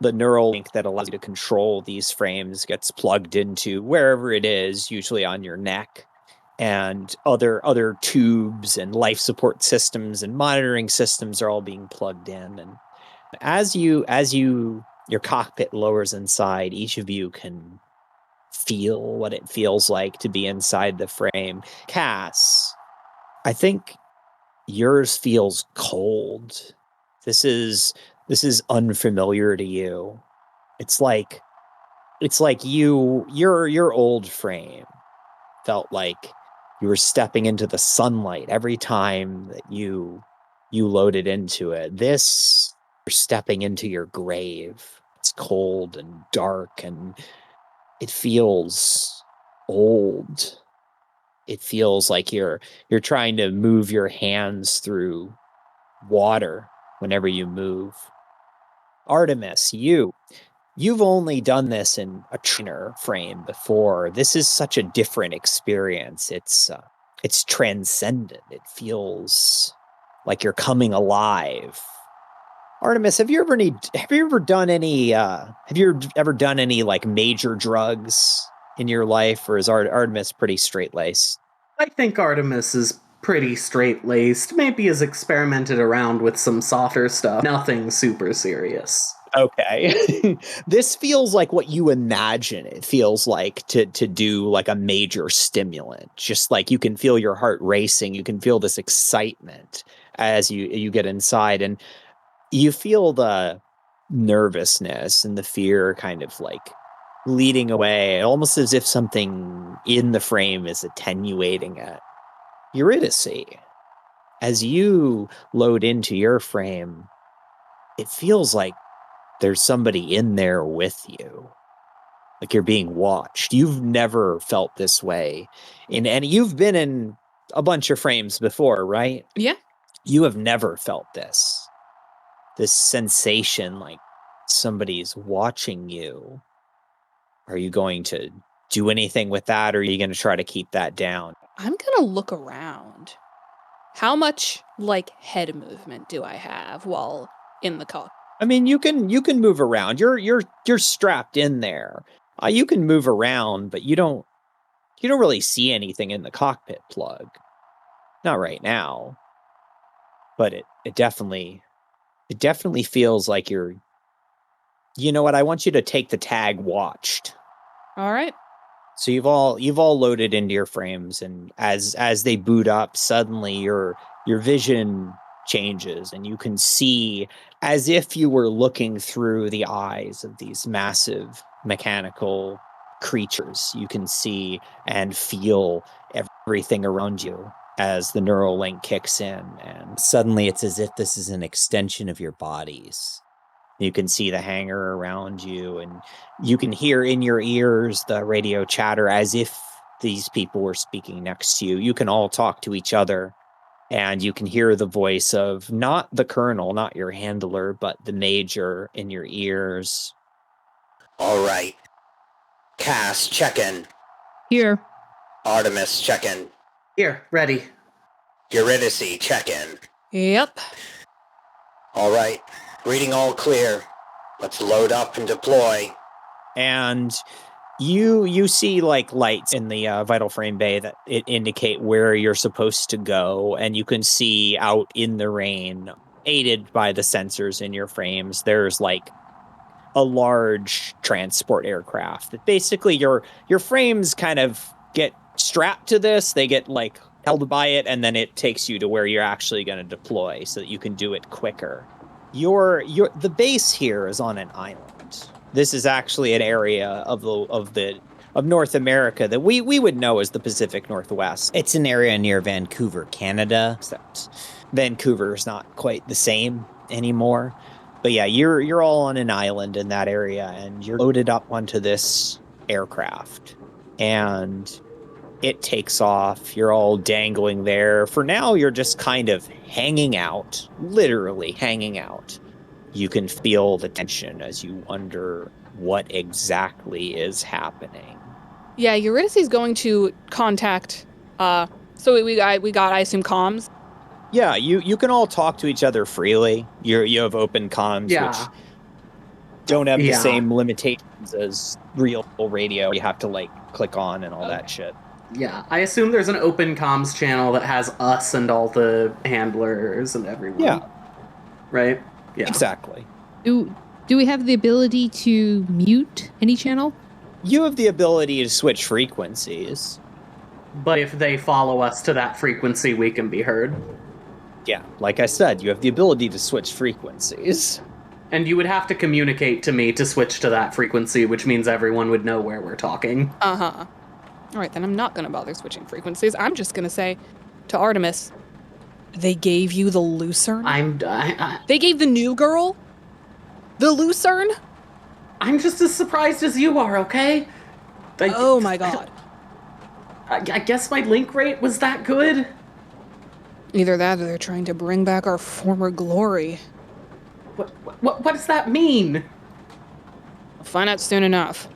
The neural link that allows you to control these frames gets plugged into wherever it is, usually on your neck, and other tubes and life support systems and monitoring systems are all being plugged in. And as your cockpit lowers inside, each of you can feel what it feels like to be inside the frame. Cass, I think yours feels cold. This is unfamiliar to you. It's like your old frame felt like you were stepping into the sunlight every time that you loaded into it. This, you're stepping into your grave. It's cold and dark, and it feels old. It feels like you're trying to move your hands through water whenever you move. Artemis, you've only done this in a trainer frame before. This is such a different experience. It's transcendent. It feels like you're coming alive. Artemis, have you ever done any like major drugs in your life, or is Artemis pretty straight-laced? I think Artemis is pretty straight-laced, maybe has experimented around with some softer stuff. Nothing super serious. Okay. This feels like what you imagine it feels like to do like a major stimulant. Just like you can feel your heart racing, you can feel this excitement as you get inside, and you feel the nervousness and the fear kind of like leading away, almost as if something in the frame is attenuating it. Eurydice, as you load into your frame, it feels like there's somebody in there with you. Like you're being watched. You've never felt this way. And you've been in a bunch of frames before, right? Yeah. You have never felt this sensation like somebody's watching you. Are you going to do anything with that, or are you going to try to keep that down? I'm going to look around. How much, like, head movement do I have while in the cockpit? I mean, you can move around. You're strapped in there. You can move around, but you don't really see anything in the cockpit plug. Not right now. But it definitely feels like you're. You know what? I want you to take the tag watched. All right. So you've all loaded into your frames, and as they boot up, suddenly your vision changes, and you can see as if you were looking through the eyes of these massive mechanical creatures. You can see and feel everything around you as the neural link kicks in, and suddenly it's as if this is an extension of your bodies. You can see the hangar around you, and you can hear in your ears the radio chatter as if these people were speaking next to you. You can all talk to each other, and you can hear the voice of not the colonel, not your handler, but the major in your ears. All right. Cass, check in. Here. Artemis, check in. Here, ready. Eurydice, check in. Yep. All right. Reading all clear. Let's load up and deploy. And you see like lights in the vital frame bay that indicate where you're supposed to go, and you can see out in the rain, aided by the sensors in your frames, there's like a large transport aircraft that basically your frames kind of get strapped to this. They get like held by it, and then it takes you to where you're actually going to deploy so that you can do it quicker. The base here is on an island. This is actually an area of North America that we would know as the Pacific Northwest. It's an area near Vancouver, Canada, except Vancouver is not quite the same anymore. But yeah, you're all on an island in that area, and you're loaded up onto this aircraft, and it takes off. You're all dangling there. For now, you're just kind of hanging out, literally hanging out. You can feel the tension as you wonder what exactly is happening. Yeah, Eurydice's going to contact, so we got, I assume, comms? Yeah, you can all talk to each other freely. You have open comms, which don't have the same limitations as real radio. You have to, like, click on and all that shit. Yeah, I assume there's an open comms channel that has us and all the handlers and everyone. Yeah. Right? Yeah. Exactly. Do we have the ability to mute any channel? You have the ability to switch frequencies. But if they follow us to that frequency, we can be heard. Yeah, like I said, you have the ability to switch frequencies. And you would have to communicate to me to switch to that frequency, which means everyone would know where we're talking. Uh-huh. All right, then I'm not going to bother switching frequencies. I'm just going to say to Artemis, they gave you the Lucerne? They gave the new girl the Lucerne? I'm just as surprised as you are, okay? Oh my god. I guess my link rate was that good? Either that or they're trying to bring back our former glory. What does that mean? I'll find out soon enough.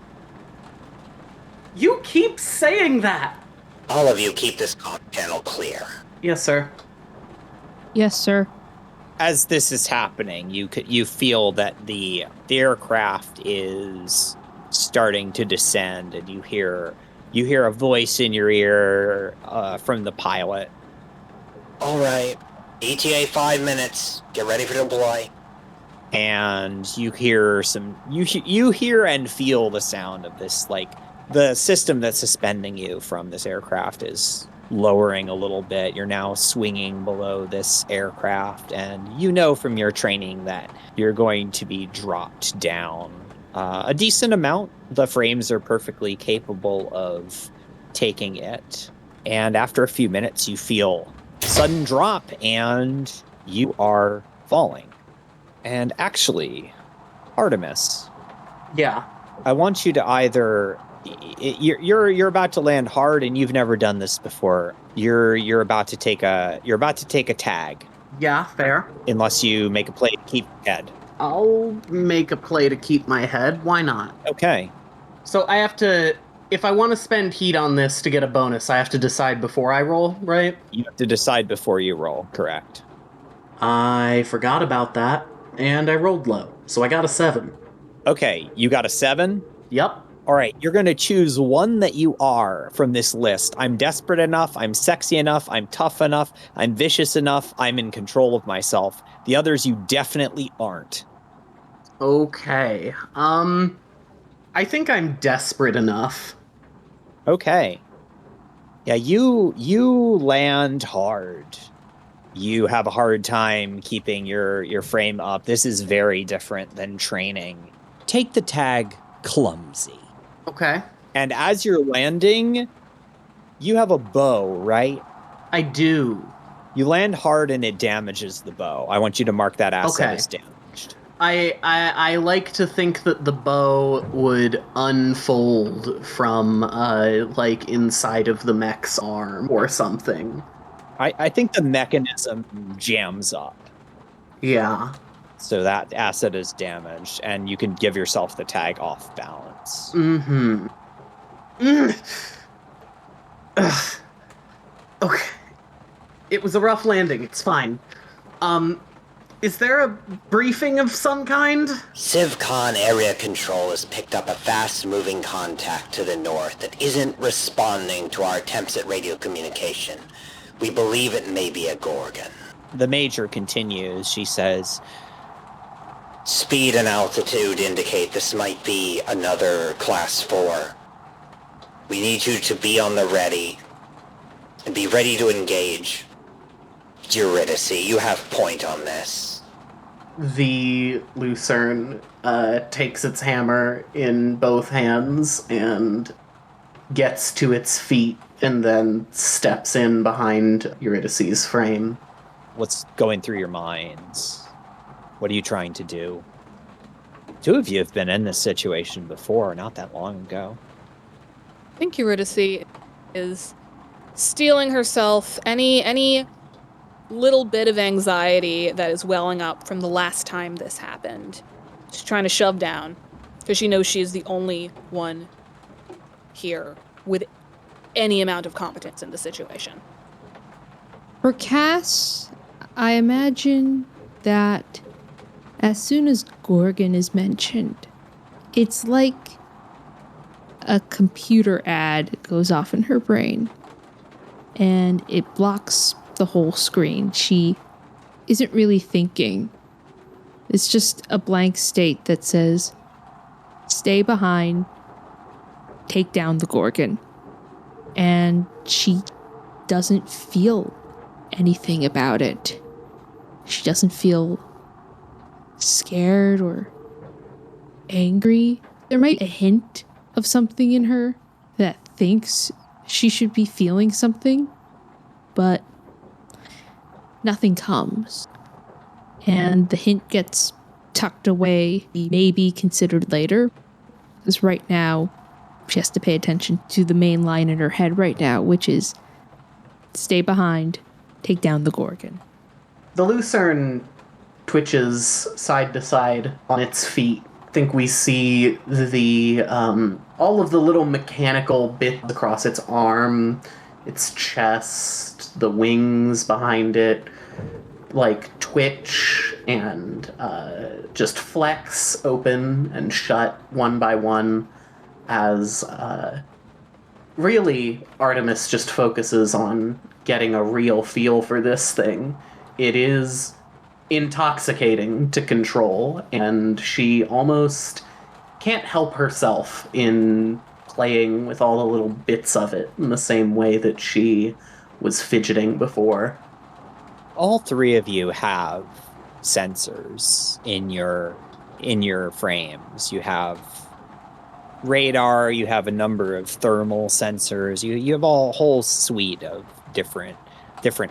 You keep saying that. All of you keep this comm channel clear. Yes, sir. Yes, sir. As this is happening, you feel that the aircraft is starting to descend, and you hear a voice in your ear from the pilot. All right. ETA 5 minutes. Get ready for deploy. And you hear you hear and feel the sound of this, like, the system that's suspending you from this aircraft is lowering a little bit. You're now swinging below this aircraft, and you know from your training that you're going to be dropped down a decent amount. The frames are perfectly capable of taking it. And after a few minutes, you feel a sudden drop, and you are falling. And actually, Artemis, Yeah. I want you to either you're about to land hard, and you've never done this before. You're about to take a tag. Yeah, fair. Unless you make a play to keep your head. I'll make a play to keep my head. Why not? Okay. So I have to, if I want to spend heat on this to get a bonus, I have to decide before I roll, right? You have to decide before you roll, correct? I forgot about that, and I rolled low, so I got a 7. Okay, you got a 7? Yep. All right, you're going to choose one that you are from this list. I'm desperate enough, I'm sexy enough, I'm tough enough, I'm vicious enough, I'm in control of myself. The others you definitely aren't. Okay. I think I'm desperate enough. Okay. Yeah, you land hard. You have a hard time keeping your frame up. This is very different than training. Take the tag clumsy. Okay. And as you're landing, you have a bow, right? I do. You land hard and it damages the bow. I want you to mark that asset Okay. as damaged. I like to think that the bow would unfold from, like, inside of the mech's arm or something. I think the mechanism jams up. Yeah. So that asset is damaged, and you can give yourself the tag off balance. Mm-hmm. Ugh. Okay. It was a rough landing. It's fine. Is there a briefing of some kind? CivCon Area Control has picked up a fast-moving contact to the north that isn't responding to our attempts at radio communication. We believe it may be a Gorgon. The Major continues. She says, Speed and altitude indicate this might be another Class 4. We need you to be on the ready and be ready to engage. Eurydice, you have point on this. The Lucerne takes its hammer in both hands and gets to its feet and then steps in behind Eurydice's frame. what's going through your minds? What are you trying to do? Two of you have been in this situation before, not that long ago. I think Eurydice is steeling herself any little bit of anxiety that is welling up from the last time this happened. She's trying to shove down, because she knows she is the only one here with any amount of competence in the situation. For Cass, I imagine that as soon as Gorgon is mentioned, it's like a computer ad goes off in her brain, and it blocks the whole screen. She isn't really thinking. It's just a blank state that says, stay behind, take down the Gorgon. And she doesn't feel anything about it. She doesn't feel scared or angry. There might be a hint of something in her that thinks she should be feeling something, but nothing comes. And the hint gets tucked away, maybe considered later, because right now she has to pay attention to the main line in her head right now, which is stay behind, take down the Gorgon. The Lucerne twitches side to side on its feet. I think we see the all of the little mechanical bits across its arm, its chest, the wings behind it, like twitch and just flex open and shut one by one as really Artemis just focuses on getting a real feel for this thing. It is intoxicating to control, and she almost can't help herself in playing with all the little bits of it in the same way that she was fidgeting before. All three of you have sensors in your frames. You have radar, you have a number of thermal sensors, you have a whole suite of different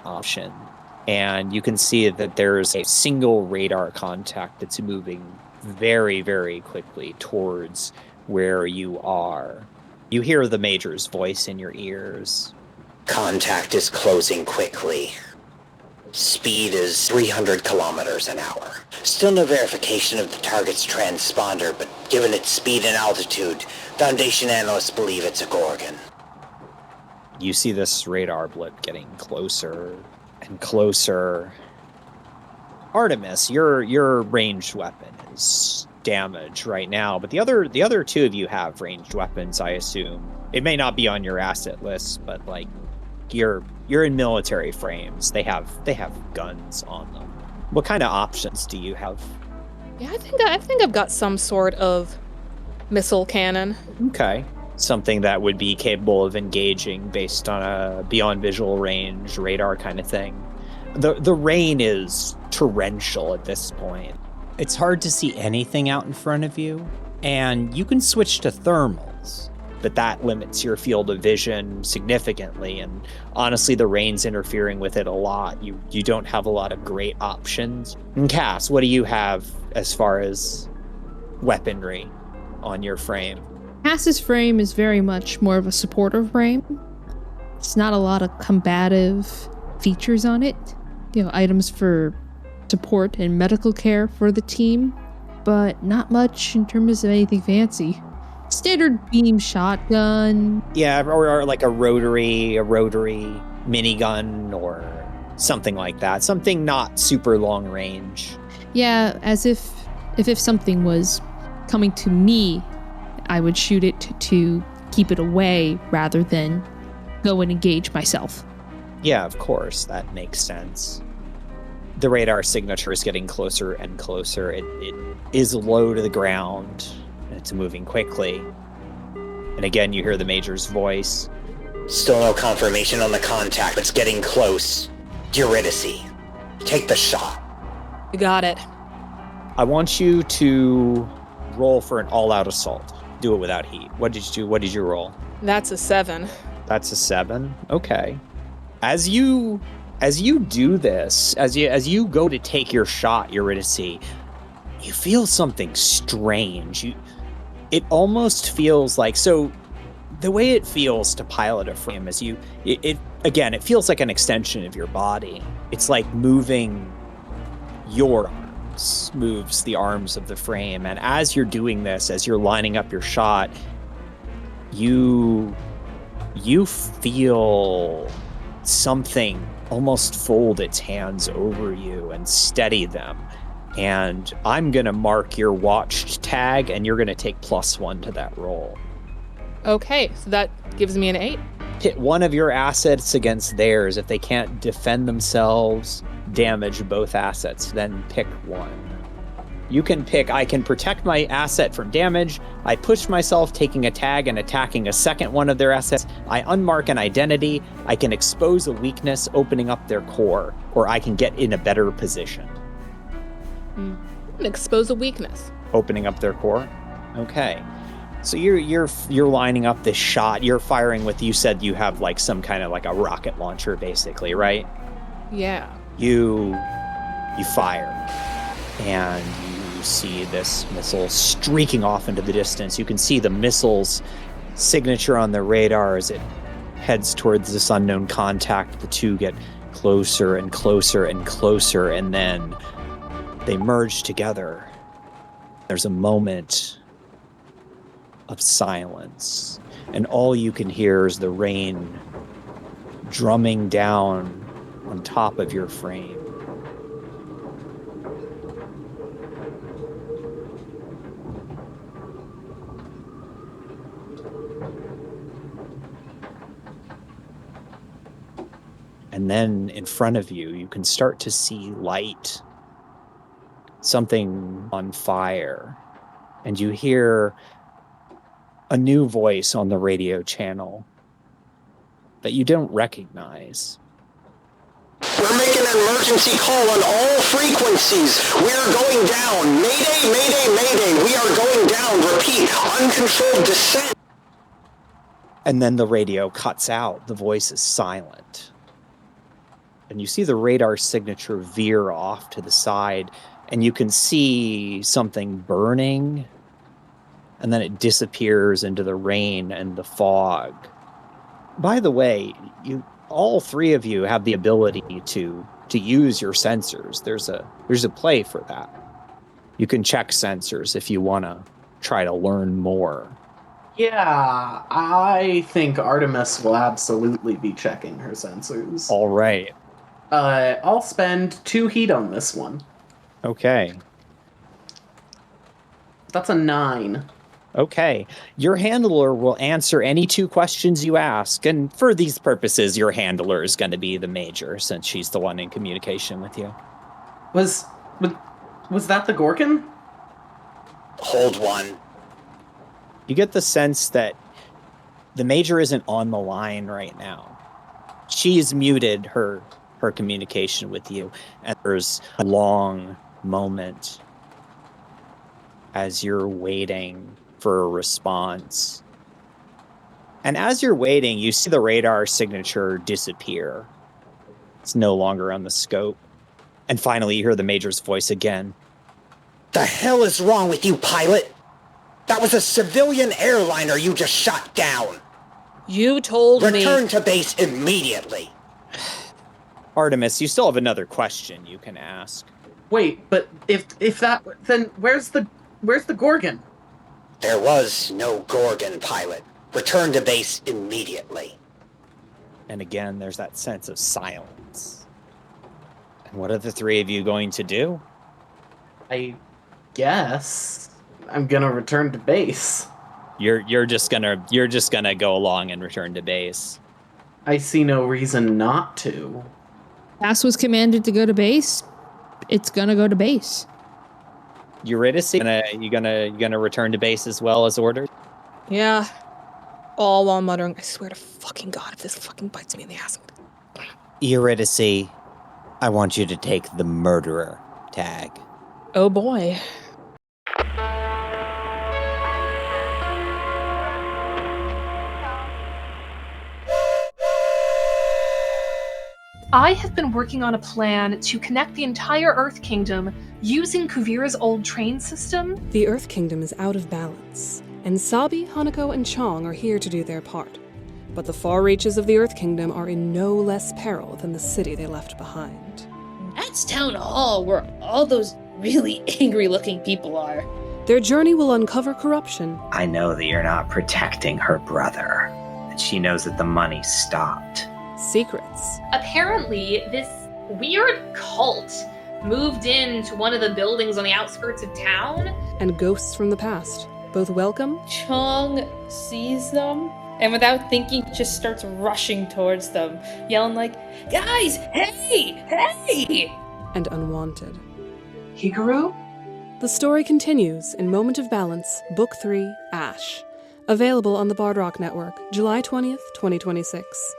options. And you can see that there's a single radar contact that's moving very, very quickly towards where you are. You hear the Major's voice in your ears. Contact is closing quickly. Speed is 300 kilometers an hour. Still no verification of the target's transponder, but given its speed and altitude, Foundation analysts believe it's a Gorgon. You see this radar blip getting closer and closer. Artemis, your ranged weapon is damaged right now, but the other two of you have ranged weapons, I assume. It may not be on your asset list, but like you're in military frames. They have guns on them. What kind of options do you have? Yeah, I think I've got some sort of missile cannon. Okay. Something that would be capable of engaging based on a beyond visual range radar kind of thing. The rain is torrential at this point. It's hard to see anything out in front of you, and you can switch to thermals, but that limits your field of vision significantly, and honestly the rain's interfering with it a lot. You don't have a lot of great options. And Cass, what do you have as far as weaponry on your frame? Cass's frame is very much more of a supporter frame. It's not a lot of combative features on it. Items for support and medical care for the team, but not much in terms of anything fancy. Standard beam shotgun. Yeah, or like a rotary minigun or something like that. Something not super long range. Yeah, as if something was coming to me, I would shoot it to keep it away rather than go and engage myself. Yeah, of course, that makes sense. The radar signature is getting closer and closer. It is low to the ground, and it's moving quickly. And again, you hear the Major's voice. Still no confirmation on the contact, but it's getting close. Eurydice, take the shot. You got it. I want you to roll for an all-out assault. Do it without heat. What did you roll? That's a 7. That's a 7? Okay. As you do this, as you go to take your shot, Eurydice, you feel something strange. It almost feels like, so the way it feels to pilot a frame is it feels like an extension of your body. It's like moving your arms, moves the arms of the frame. And as you're doing this, as you're lining up your shot, you feel something almost fold its hands over you and steady them. And I'm going to mark your watched tag, and you're going to take +1 to that roll. Okay, so that gives me an 8. Pit one of your assets against theirs. If they can't defend themselves, damage both assets, then pick one. You can pick, I can protect my asset from damage. I push myself, taking a tag and attacking a second one of their assets. I unmark an identity. I can expose a weakness, opening up their core, or I can get in a better position. Expose a weakness. Opening up their core? Okay. So you're lining up this shot. You're firing with, you said you have like some kind of like a rocket launcher basically, right? Yeah. You fire, and you see this missile streaking off into the distance. You can see the missile's signature on the radar as it heads towards this unknown contact. The two get closer and closer and closer, and then They merge together. There's a moment of silence, and all you can hear is the rain drumming down on top of your frame. And then in front of you, you can start to see light, something on fire. And you hear a new voice on the radio channel that you don't recognize. We're making an emergency call on all frequencies. We're going down. Mayday, mayday, mayday. We are going down. Repeat, uncontrolled descent. And then the radio cuts out. The voice is silent. And you see the radar signature veer off to the side, and you can see something burning, and then it disappears into the rain and the fog. By the way, all three of you have the ability to use your sensors. There's a play for that. You can check sensors if you want to try to learn more. Yeah, I think Artemis will absolutely be checking her sensors. All right. I'll spend 2 heat on this one. Okay. That's a 9. Okay. Your handler will answer any 2 questions you ask, and for these purposes, your handler is going to be the major, since she's the one in communication with you. Was that the Gorgon? Hold one. You get the sense that the major isn't on the line right now. She's muted her communication with you, and there's a long moment as you're waiting for a response. And as you're waiting, you see the radar signature disappear. It's no longer on the scope. And finally, you hear the major's voice again. The hell is wrong with you, pilot? That was a civilian airliner you just shot down. You told me... Return to base immediately. Artemis, you still have another question you can ask. Wait, but if that, then where's the Gorgon? There was no Gorgon, pilot. Return to base immediately. And again, there's that sense of silence. And what are the three of you going to do? I guess I'm gonna return to base. You're just gonna go along and return to base. I see no reason not to. Task was commanded to go to base. It's gonna go to base. Eurydice, you gonna return to base as well as ordered? Yeah. All while muttering, I swear to fucking God, if this fucking bites me in the ass. Eurydice, I want you to take the murderer tag. Oh boy. I have been working on a plan to connect the entire Earth Kingdom using Kuvira's old train system. The Earth Kingdom is out of balance, and Sabi, Hanako, and Chong are here to do their part. But the far reaches of the Earth Kingdom are in no less peril than the city they left behind. That's Town Hall, where all those really angry-looking people are. Their journey will uncover corruption. I know that you're not protecting her brother, that she knows that the money stopped. Secrets. Apparently, this weird cult moved into one of the buildings on the outskirts of town. And ghosts from the past, both welcome. Chong sees them, and without thinking, just starts rushing towards them, yelling like, "Guys, hey, hey!" and unwanted. Hikaru? The story continues in Moment of Balance, Book 3, Ash. Available on the Bard Rock Network, July 20th, 2026.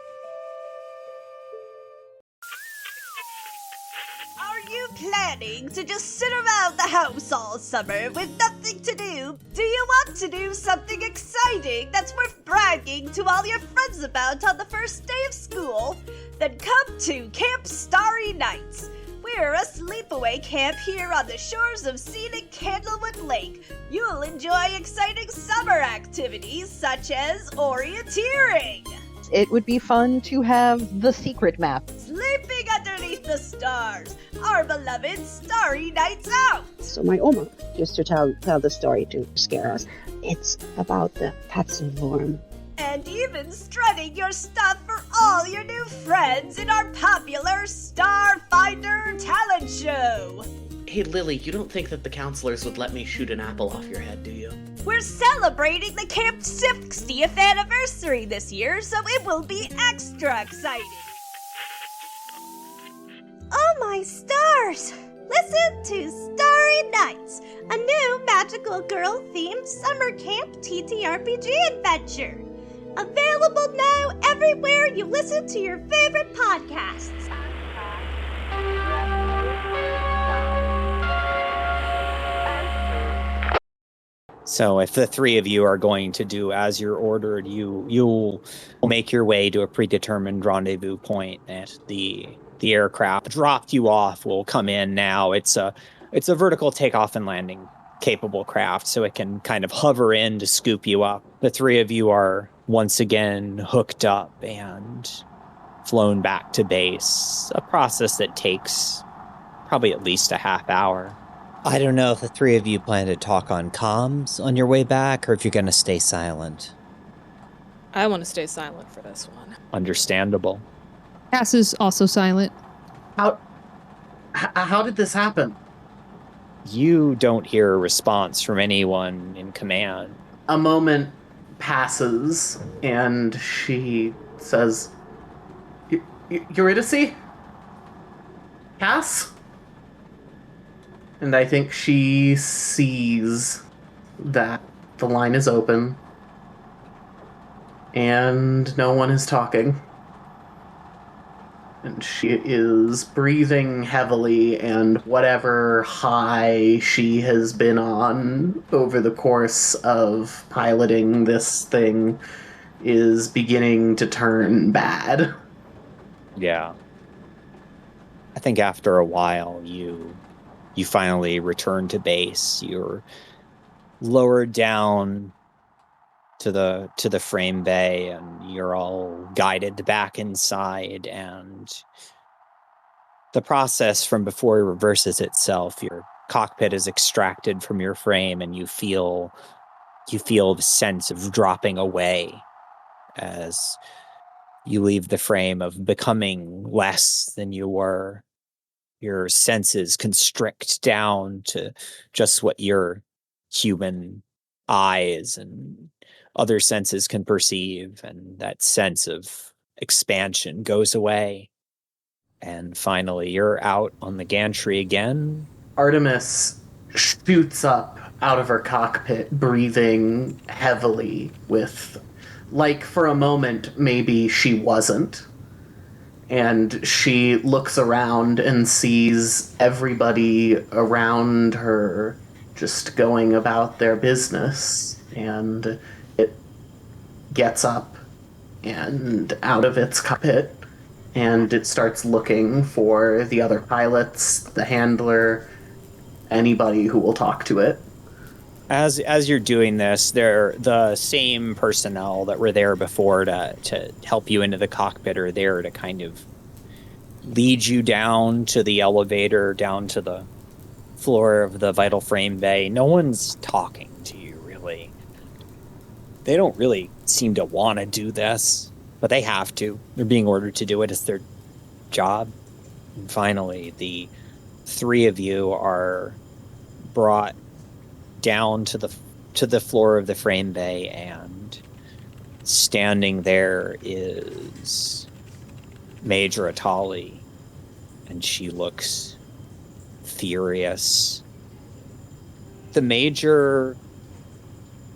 Planning to just sit around the house all summer with nothing to do? Do you want to do something exciting that's worth bragging to all your friends about on the first day of school? Then come to Camp Starry Nights. We're a sleepaway camp here on the shores of scenic Candlewood Lake. You'll enjoy exciting summer activities such as orienteering. It would be fun to have the secret map. Sleeping underneath the stars, our beloved Starry Nights Out. So my Oma used to tell the story to scare us. It's about the Patsenvorm. And even strutting your stuff for all your new friends in our popular Starfinder talent show. Hey, Lily, you don't think that the counselors would let me shoot an apple off your head, do you? We're celebrating the camp's 60th anniversary this year, so it will be extra exciting. Oh my stars! Listen to Starry Nights, a new magical girl-themed summer camp TTRPG adventure. Available now everywhere you listen to your favorite podcasts. So if the three of you are going to do as you're ordered, you'll make your way to a predetermined rendezvous point, and the aircraft dropped you off will come in now. It's a vertical takeoff and landing capable craft, so it can kind of hover in to scoop you up. The three of you are once again hooked up and flown back to base, a process that takes probably at least a half hour. I don't know if the three of you plan to talk on comms on your way back, or if you're going to stay silent. I want to stay silent for this one. Understandable. Cass is also silent. How did this happen? You don't hear a response from anyone in command. A moment passes, and she says, Eurydice? Cass? And I think she sees that the line is open, and no one is talking. And she is breathing heavily, and whatever high she has been on over the course of piloting this thing is beginning to turn bad. Yeah. I think after a while, you finally return to base. You're lowered down to the frame bay, and you're all guided back inside, and the process from before it reverses itself. Your cockpit is extracted from your frame, and you feel the sense of dropping away as you leave the frame, of becoming less than you were. Your senses constrict down to just what your human eyes and other senses can perceive, and that sense of expansion goes away. And finally, you're out on the gantry again. Artemis shoots up out of her cockpit, breathing heavily with, like, for a moment, maybe she wasn't. And she looks around and sees everybody around her just going about their business. And it gets up and out of its cockpit, and it starts looking for the other pilots, the handler, anybody who will talk to it. As you're doing this, they're the same personnel that were there before to help you into the cockpit are there to kind of lead you down to the elevator, down to the floor of the vital frame bay. No one's talking to you, really. They don't really seem to want to do this, but they have to. They're being ordered to do it. It's their job. And finally, the three of you are brought down to the floor of the frame bay, and standing there is Major Atali, and she looks furious. The Major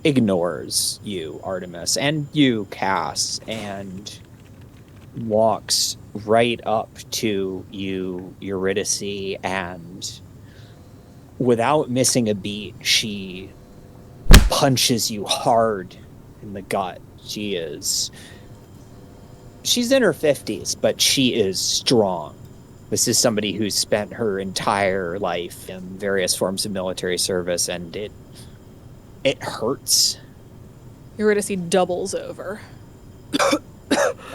ignores you, Artemis, and you, Cass, and walks right up to you, Eurydice, and without missing a beat, she punches you hard in the gut. She's in her 50s, but she is strong. This is somebody who's spent her entire life in various forms of military service, and it hurts. Eurydice doubles over.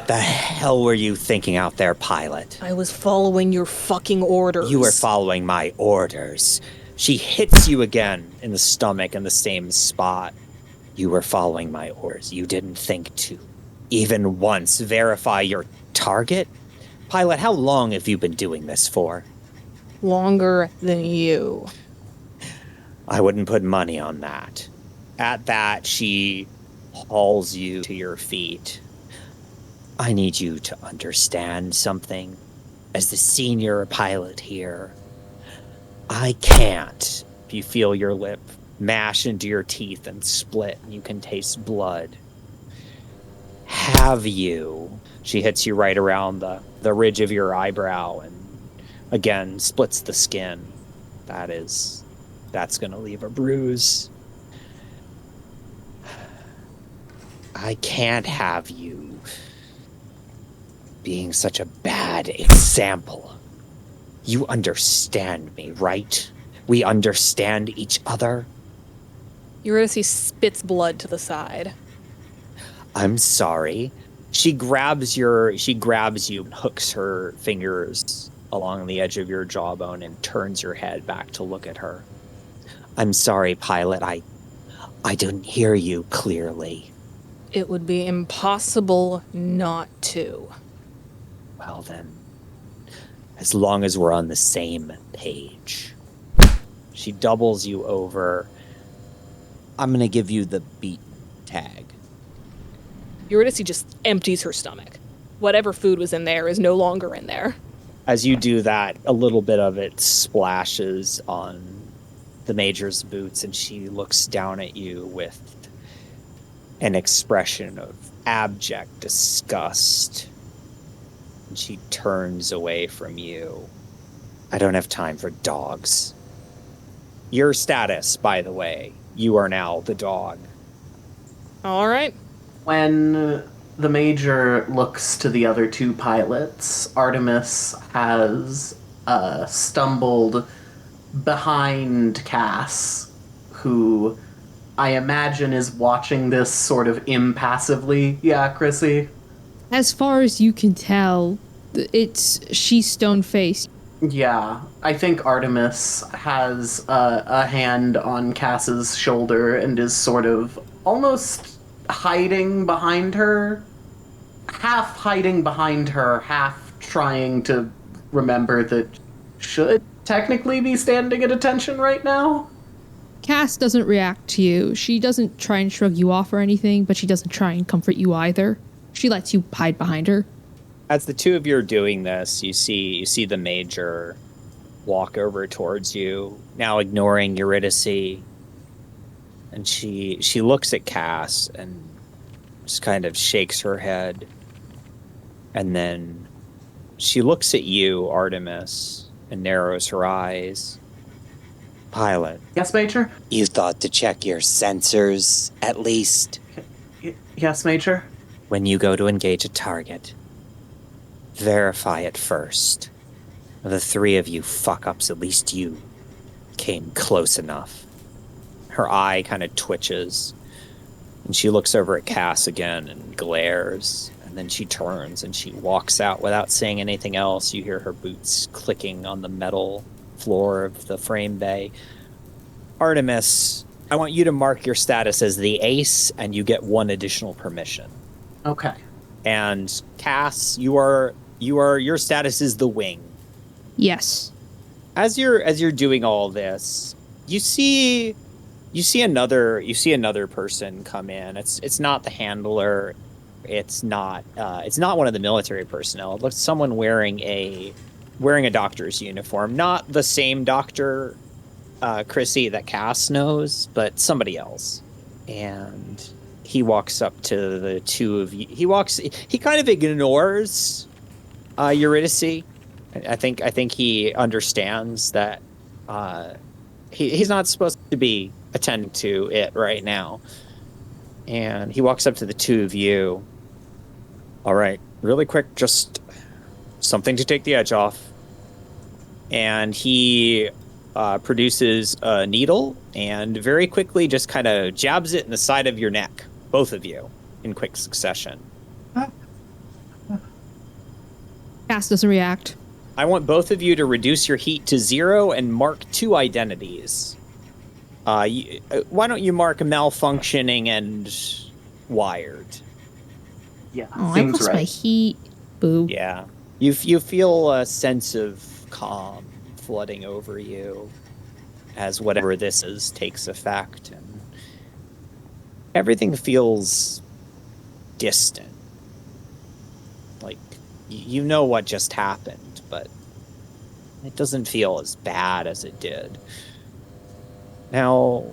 The hell were you thinking out there, Pilot? I was following your fucking orders. You were following my orders. She hits you again in the stomach in the same spot. You were following my orders. You didn't think to even once verify your target? Pilot, how long have you been doing this for? Longer than you. I wouldn't put money on that. At that, she hauls you to your feet. I need you to understand something. As the senior pilot here, I can't. If you feel your lip mash into your teeth and split, and you can taste blood. Have you? She hits you right around the ridge of your eyebrow and again splits the skin. That's gonna leave a bruise. I can't have you being such a bad example. You understand me, right? We understand each other. Eurydice spits blood to the side. I'm sorry. She grabs you and hooks her fingers along the edge of your jawbone and turns your head back to look at her. I'm sorry, Pilot. I didn't hear you clearly. It would be impossible not to. Well then, as long as we're on the same page. She doubles you over. I'm gonna give you the beat tag. Eurydice just empties her stomach. Whatever food was in there is no longer in there. As you do that, a little bit of it splashes on the Major's boots, and she looks down at you with an expression of abject disgust. And she turns away from you. I don't have time for dogs. Your status, by the way, you are now the dog. All right. When the Major looks to the other two pilots, Artemis has stumbled behind Cass, who I imagine is watching this sort of impassively. Yeah, Chrissy? As far as you can tell, she's stone-faced. Yeah, I think Artemis has a hand on Cass's shoulder and is sort of almost hiding behind her. Half hiding behind her, half trying to remember that should technically be standing at attention right now. Cass doesn't react to you. She doesn't try and shrug you off or anything, but she doesn't try and comfort you either. She lets you hide behind her. As the two of you are doing this, you see the Major walk over towards you, now ignoring Eurydice. And she looks at Cass and just kind of shakes her head. And then she looks at you, Artemis, and narrows her eyes. Pilot. Yes, Major? You thought to check your sensors, at least? Yes, Major? When you go to engage a target, verify it first. The three of you fuck-ups, at least you came close enough. Her eye kind of twitches, and she looks over at Cass again and glares, and then she turns and she walks out without saying anything else. You hear her boots clicking on the metal floor of the frame bay. Artemis, I want you to mark your status as the ace, and you get one additional permission. Okay. And Cass, your status is the wing. Yes. As you're doing all this, you see another person come in. It's not the handler. It's not one of the military personnel. It looks someone wearing a doctor's uniform. Not the same doctor, Chrissy, that Cass knows, but somebody else. And he walks up to the two of you. He kind of ignores Eurydice. I think he understands that he's not supposed to be attending to it right now. And he walks up to the two of you. All right, really quick, just something to take the edge off. And he produces a needle and very quickly just kind of jabs it in the side of your neck, both of you, in quick succession. Cass doesn't react. I want both of you to reduce your heat to 0 and mark 2 identities. Why don't you mark malfunctioning and wired? Yeah, Oh, I seems lost right. my heat. Boo. Yeah. You feel a sense of calm flooding over you as whatever this is takes effect, and everything feels distant. Like, you know what just happened, but it doesn't feel as bad as it did. Now,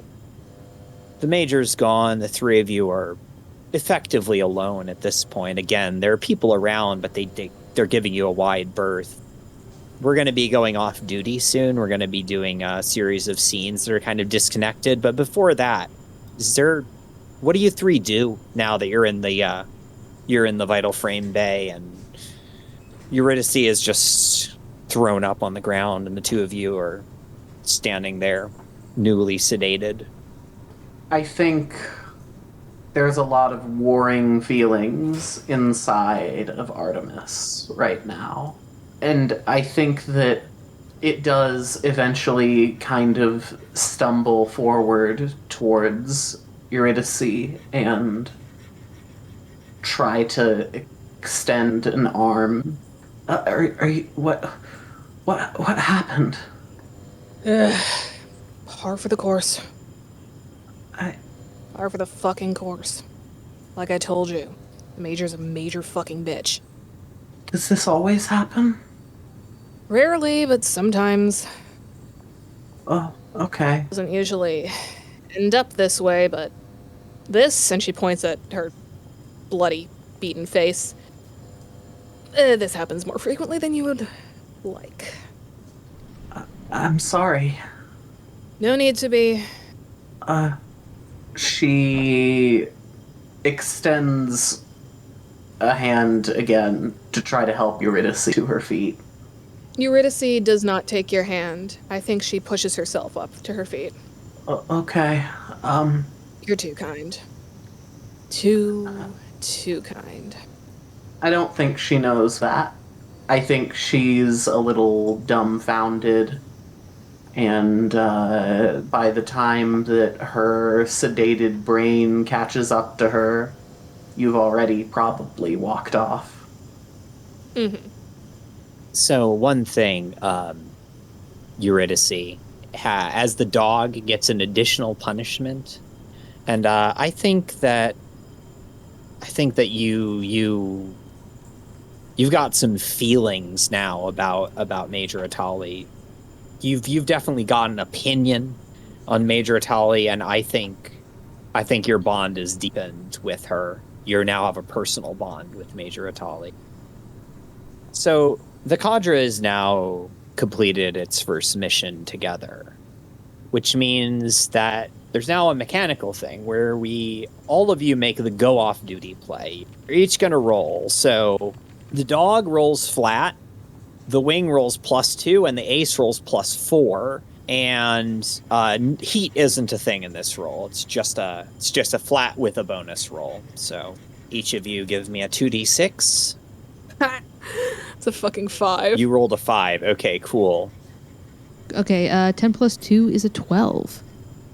the Major's gone, the three of you are effectively alone at this point. Again, there are people around, but they're giving you a wide berth. We're going to be going off duty soon. We're going to be doing a series of scenes that are kind of disconnected. But before that, what do you three do now that you're in the Vital Frame Bay and Eurydice is just thrown up on the ground and the two of you are standing there, newly sedated? I think there's a lot of warring feelings inside of Artemis right now. And I think that it does eventually kind of stumble forward towards Eurydice and try to extend an arm. Are you what happened? Par for the course. Par for the fucking course. Like I told you, the Major's a major fucking bitch. Does this always happen? Rarely, but sometimes. Oh, okay. Doesn't usually end up this way, but this, and she points at her bloody, beaten face, this happens more frequently than you would like. I'm sorry. No need to be. She extends a hand again to try to help Eurydice to her feet. Eurydice does not take your hand. I think she pushes herself up to her feet. Okay, You're too kind. Too kind. I don't think she knows that. I think she's a little dumbfounded, and by the time that her sedated brain catches up to her, you've already probably walked off. Mm-hmm. So one thing, Eurydice, as the dog gets an additional punishment, and I think that you've got some feelings now about Major Atali. You've definitely got an opinion on Major Atali, and I think your bond is deepened with her. You now have a personal bond with Major Atali. So the Cadre has now completed its first mission together, which means that there's now a mechanical thing where all of you make the go-off duty play. You're each going to roll. So the dog rolls flat, the wing rolls +2, and the ace rolls +4. And heat isn't a thing in this roll. It's just a flat with a bonus roll. So each of you give me a 2d6. It's a fucking 5. You rolled a 5. Okay, cool. Okay, 10 plus 2 is a 12.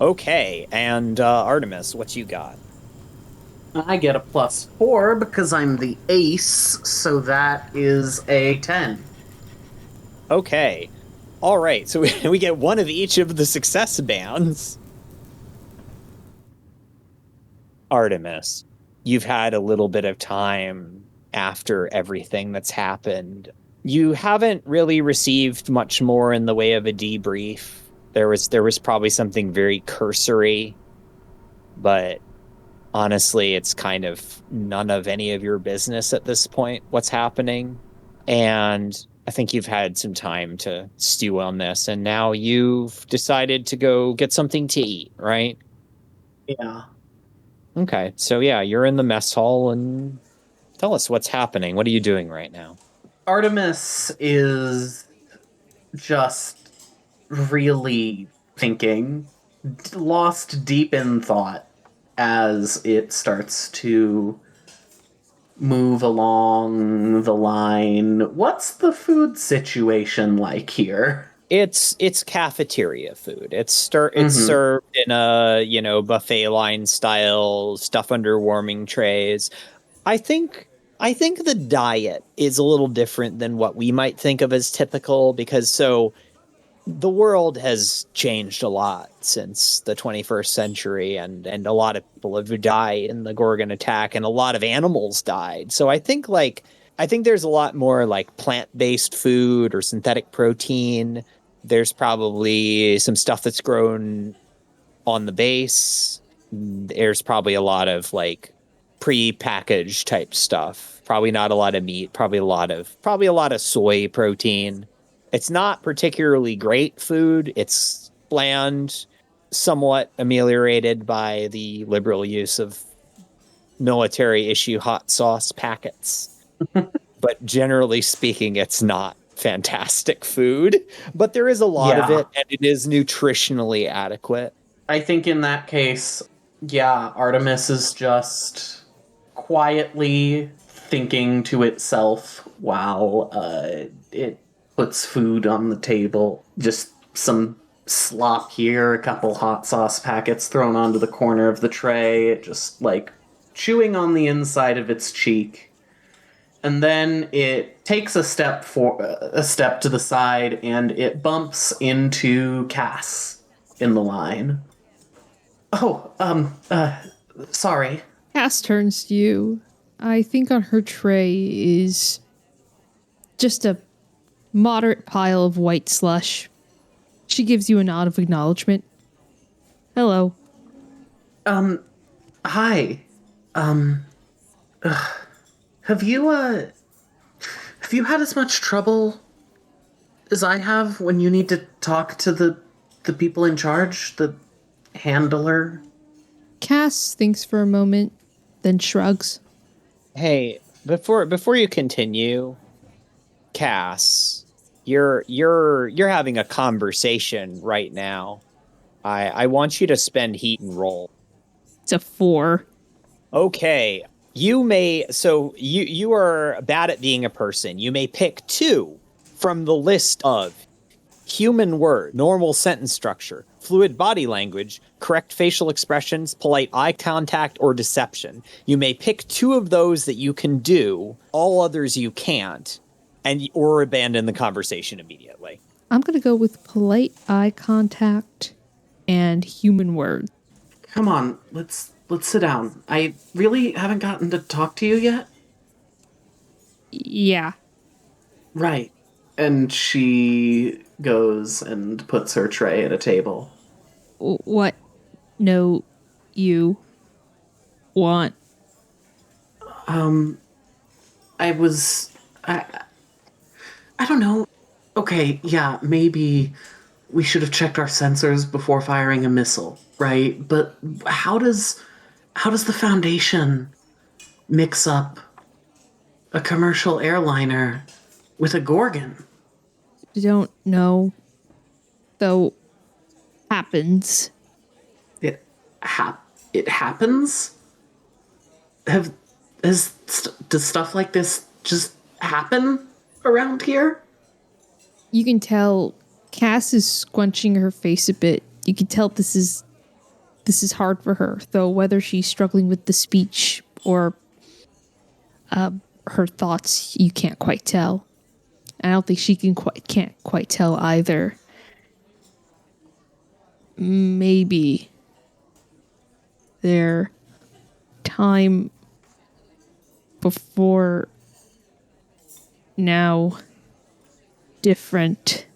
Okay, and Artemis, what you got? I get a +4 because I'm the ace, so that is a 10. Okay. All right, so we get one of each of the success bands. Artemis, you've had a little bit of time after everything that's happened. You haven't really received much more in the way of a debrief. There was probably something very cursory, but honestly, it's kind of none of any of your business at this point, what's happening. And I think you've had some time to stew on this, and now you've decided to go get something to eat, right? Yeah. Okay, so yeah, you're in the mess hall, and tell us what's happening. What are you doing right now? Artemis is just really thinking, lost deep in thought as it starts to move along the line. What's the food situation like here? It's cafeteria food. It's served in a buffet line style, stuff under warming trays. I think the diet is a little different than what we might think of as typical, because the world has changed a lot since the 21st century, and a lot of people have died in the Gorgon attack, and a lot of animals died. So I think there's a lot more like plant-based food or synthetic protein. There's probably some stuff that's grown on the base. There's probably a lot of like pre-packaged type stuff. Probably not a lot of meat, probably a lot of soy protein. It's not particularly great food. It's bland, somewhat ameliorated by the liberal use of military issue hot sauce packets. But generally speaking, it's not fantastic food. But there is a lot of it, and it is nutritionally adequate. I think in that case, Artemis is just quietly thinking to itself while it puts food on the table. Just some slop here, a couple hot sauce packets thrown onto the corner of the tray, just like chewing on the inside of its cheek. And then it takes a step to the side, and it bumps into Cass in the line. Oh, sorry. Cass turns to you. I think on her tray is just a moderate pile of white slush. She gives you a nod of acknowledgement. Hello. Hi. Have you had as much trouble as I have when you need to talk to the people in charge, the handler? Cass thinks for a moment, then shrugs. Hey, before you continue, Cass, you're having a conversation right now. I want you to spend heat and roll. It's a 4. Okay. You are bad at being a person. You may pick 2 from the list of human word, normal sentence structure, fluid body language, correct facial expressions, polite eye contact, or deception. You may pick 2 of those that you can do, all others you can't, or abandon the conversation immediately. I'm going to go with polite eye contact and human word. Come on, let's sit down. I really haven't gotten to talk to you yet. Yeah. Right. And she goes and puts her tray at a table. What? No, you want? I don't know. Okay, yeah, maybe we should have checked our sensors before firing a missile, right? But how does the Foundation mix up a commercial airliner with a Gorgon? I don't know. Though, happens. It happens? Does stuff like this just happen around here? You can tell Cass is squinching her face a bit. You can tell this is hard for her, though whether she's struggling with the speech or her thoughts, you can't quite tell. I don't think she can't quite tell either. Maybe their time before now different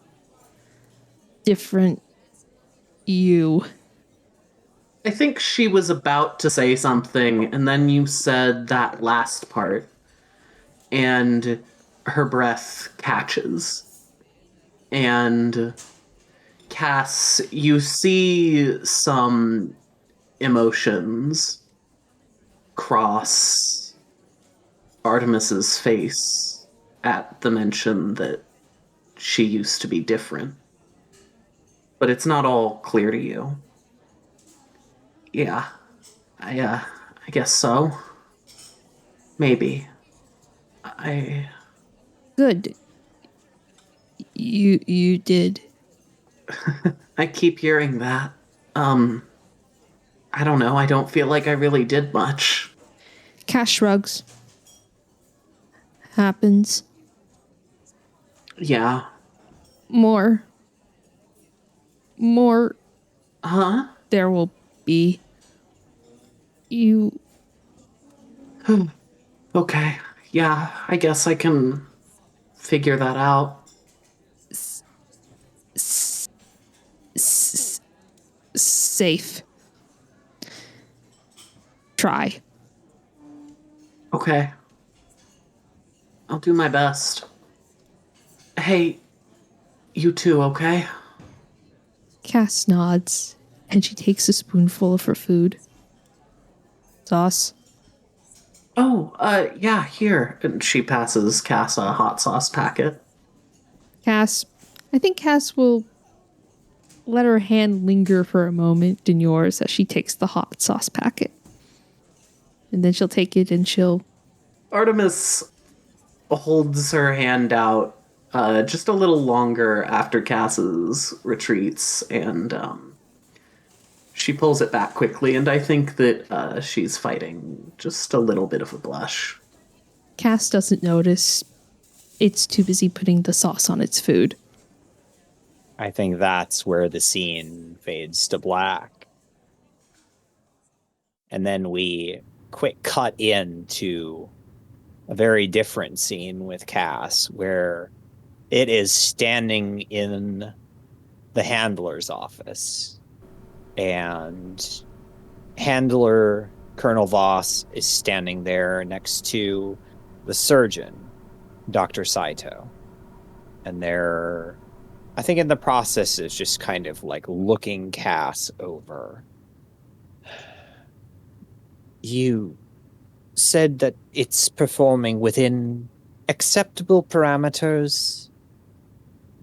you. I think she was about to say something, and then you said that last part, and her breath catches. And Cass, you see some emotions cross Artemis's face at the mention that she used to be different. But it's not all clear to you. Yeah, I guess so. Maybe. Good. You did. I keep hearing that. I don't know. I don't feel like I really did much. Cass shrugs. Happens. Yeah. More. Huh? There will be. You. Okay. Yeah, I guess I can figure that out. Safe. Try. Okay. I'll do my best. Hey, you too, okay? Cass nods, and she takes a spoonful of her food. Sauce. Oh, yeah, here. And she passes Cass a hot sauce packet. Cass. I think Cass will let her hand linger for a moment in yours as she takes the hot sauce packet. And then she'll take it and she'll... Artemis holds her hand out just a little longer after Cass's retreats, and she pulls it back quickly, and I think that she's fighting just a little bit of a blush. Cass doesn't notice. It's too busy putting the sauce on its food. I think that's where the scene fades to black. And then we quick cut into a very different scene with Cass, where it is standing in the handler's office. And handler Colonel Voss is standing there next to the surgeon, Dr. Saito. And they're, I think in the process, is just kind of like looking Cass over. You said that it's performing within acceptable parameters.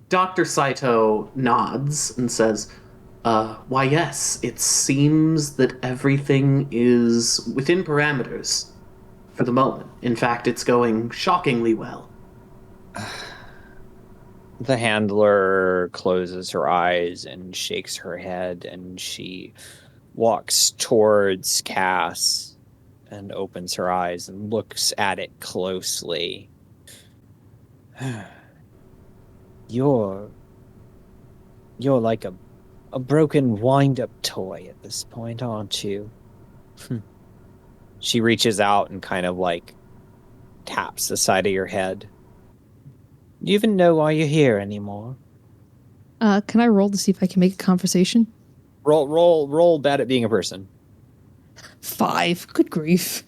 Dr. Saito nods and says, why yes, it seems that everything is within parameters for the moment. In fact, it's going shockingly well. The handler closes her eyes and shakes her head, and she walks towards Cass and opens her eyes and looks at it closely. You're like a broken wind-up toy at this point, aren't you? She reaches out and kind of like taps the side of your head. Do you even know why you're here anymore? Can I roll to see if I can make a conversation? Roll bad at being a person. 5. Good grief.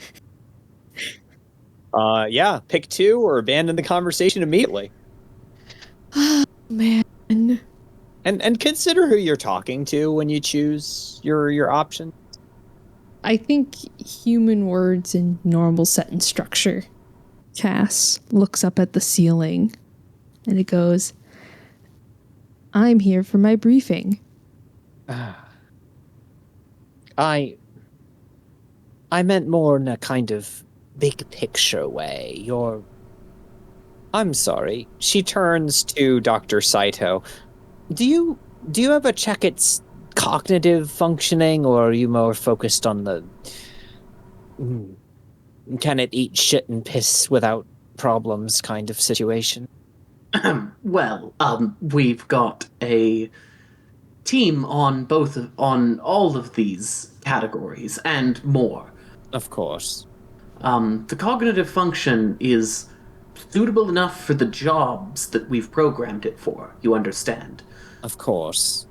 Yeah, pick 2 or abandon the conversation immediately. Oh, man. And consider who you're talking to when you choose your option. I think human words in normal sentence structure. Cass looks up at the ceiling and it goes, I'm here for my briefing. I meant more in a kind of big picture way. I'm sorry. She turns to Dr. Saito. Do you ever check its cognitive functioning, or are you more focused on the can it eat shit and piss without problems kind of situation? Well, we've got a team on all of these categories and more. Of course. The cognitive function is suitable enough for the jobs that we've programmed it for, you understand? Of course.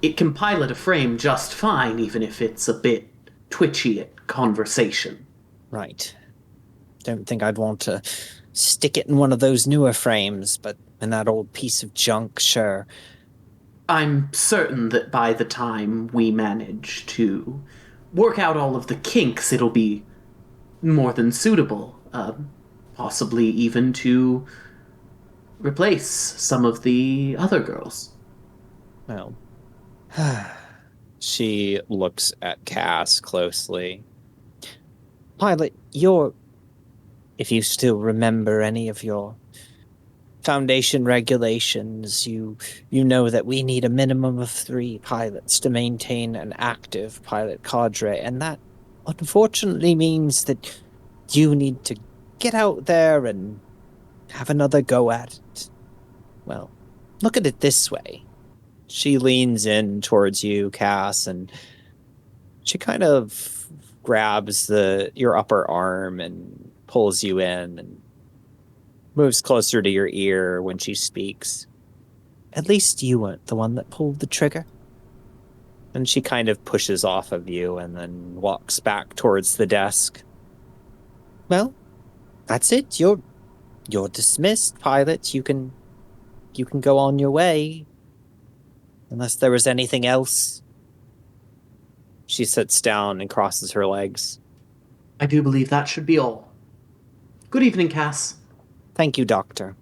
It can pilot a frame just fine, even if it's a bit twitchy at conversation. Right. Don't think I'd want to stick it in one of those newer frames, but in that old piece of junk, sure. I'm certain that by the time we manage to work out all of the kinks, it'll be more than suitable. Possibly even to replace some of the other girls. Well, she looks at Cass closely. Pilot, you're if you still remember any of your Foundation regulations, you know that we need a minimum of 3 pilots to maintain an active pilot cadre, and that unfortunately means that you need to get out there and have another go at it. Well, look at it this way. She leans in towards you, Cass, and she kind of grabs your upper arm and pulls you in and moves closer to your ear when she speaks. At least you weren't the one that pulled the trigger. And she kind of pushes off of you and then walks back towards the desk. Well, that's it. You're dismissed, pilot. You can go on your way. Unless there was anything else. She sits down and crosses her legs. I do believe that should be all. Good evening, Cass. Thank you, Doctor.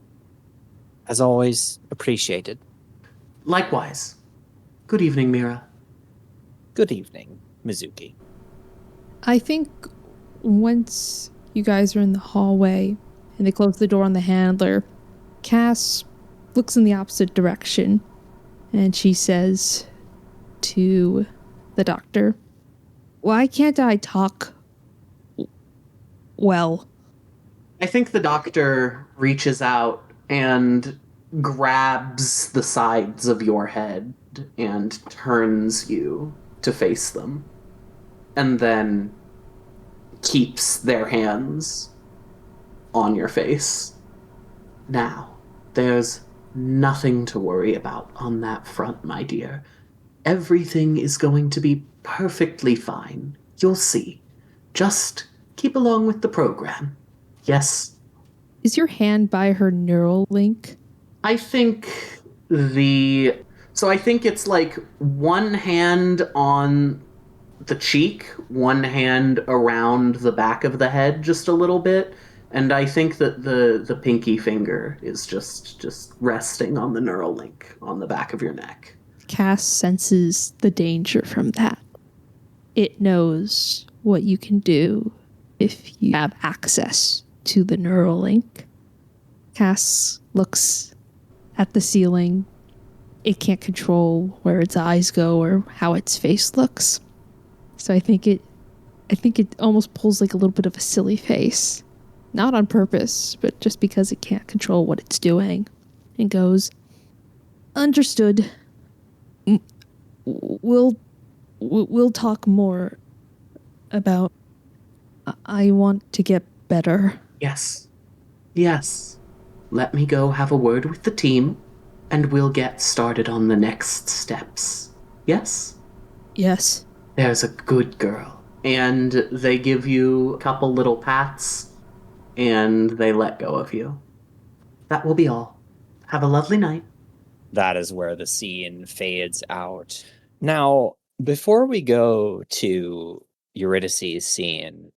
As always, appreciated. Likewise. Good evening, Mira. Good evening, Mizuki. I think once you guys are in the hallway and they close the door on the handler, Cass looks in the opposite direction and she says to the doctor, "Why can't I talk well?" I think the doctor reaches out and grabs the sides of your head and turns you to face them. And then keeps their hands on your face. Now, there's nothing to worry about on that front, my dear. Everything is going to be perfectly fine. You'll see. Just keep along with the program. Yes? Is your hand by her neural link? I think it's like one hand on the cheek, one hand around the back of the head just a little bit, and I think that the pinky finger is just resting on the neural link on the back of your neck. Cass senses the danger from that. It knows what you can do if you have access to the neural link. Cass looks at the ceiling. It can't control where its eyes go or how its face looks. So I think it almost pulls like a little bit of a silly face. Not on purpose, but just because it can't control what it's doing. And goes, "Understood. We'll talk more about... I want to get better." Yes. Yes. Let me go have a word with the team, and we'll get started on the next steps. Yes? Yes. There's a good girl. And they give you a couple little pats, and they let go of you. That will be all. Have a lovely night. That is where the scene fades out. Now, before we go to Eurydice's scene,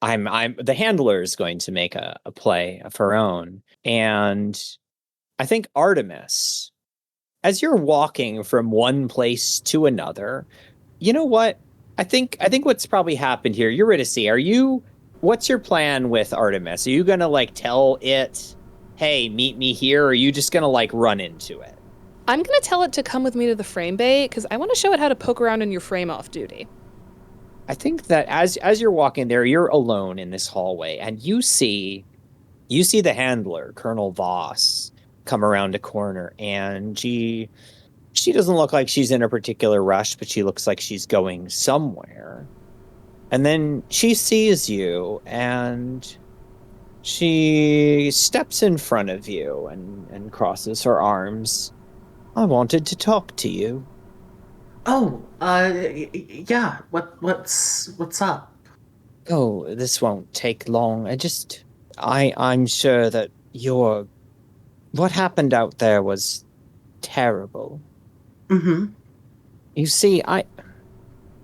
the handler is going to make a play of her own. And I think Artemis, as you're walking from one place to another, you know what? I think what's probably happened here, Eurydice, what's your plan with Artemis? Are you going to tell it, "Hey, meet me here," or are you just going to run into it? I'm going to tell it to come with me to the frame bay because I want to show it how to poke around in your frame off duty. I think that as you're walking there, you're alone in this hallway, and you see the handler, Colonel Voss, come around a corner, and she doesn't look like she's in a particular rush, but she looks like she's going somewhere. And then she sees you, and she steps in front of you and crosses her arms. "I wanted to talk to you." Oh, yeah. What's up? Oh, this won't take long. I'm sure that what happened out there was terrible. Mm-hmm. You see, I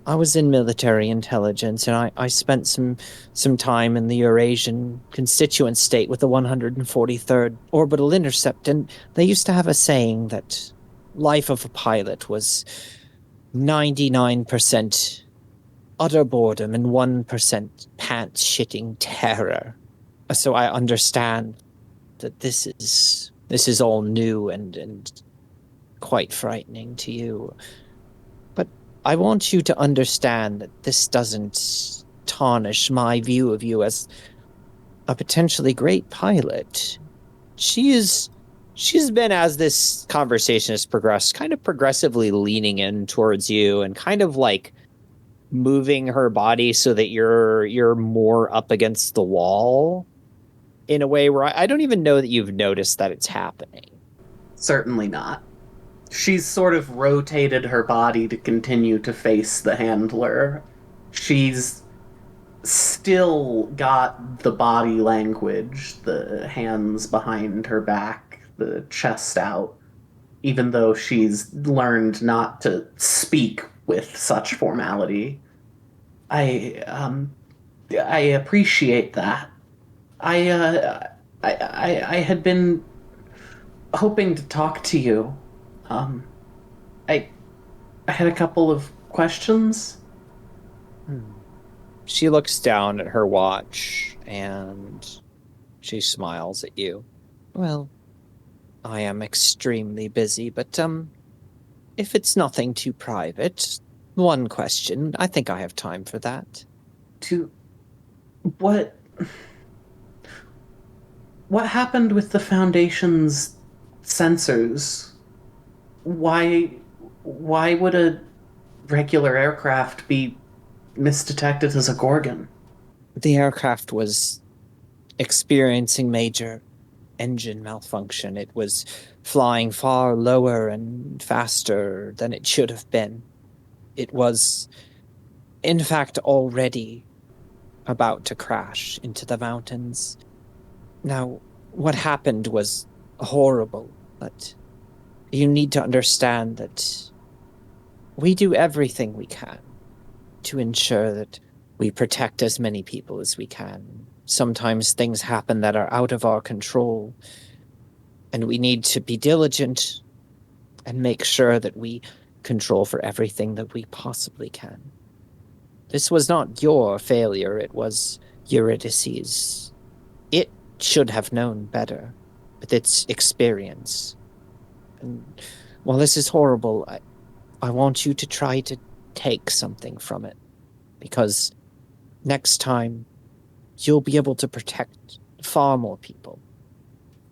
was in military intelligence, and I spent some time in the Eurasian Constituent State with the 143rd Orbital Intercept, and they used to have a saying that life of a pilot was 99% utter boredom and 1% pants-shitting terror. So I understand that this is all new and quite frightening to you. But I want you to understand that this doesn't tarnish my view of you as a potentially great pilot. She's been, as this conversation has progressed, kind of progressively leaning in towards you and kind of like moving her body so that you're more up against the wall in a way where I don't even know that you've noticed that it's happening. Certainly not. She's sort of rotated her body to continue to face the handler. She's still got the body language, the hands behind her back, the chest out, even though she's learned not to speak with such formality. I appreciate that. I had been hoping to talk to you. I had a couple of questions. She looks down at her watch and she smiles at you. Well, I am extremely busy, but if it's nothing too private, one question. I think I have time for that. What happened with the Foundation's sensors? Why would a regular aircraft be misdetected as a Gorgon? The aircraft was experiencing major engine malfunction. It was flying far lower and faster than it should have been. It was, in fact, already about to crash into the mountains. Now, what happened was horrible, but you need to understand that we do everything we can to ensure that we protect as many people as we can. Sometimes things happen that are out of our control, and we need to be diligent and make sure that we control for everything that we possibly can. This was not your failure, it was Eurydice's. It should have known better with its experience. And while this is horrible, I want you to try to take something from it, because next time you'll be able to protect far more people.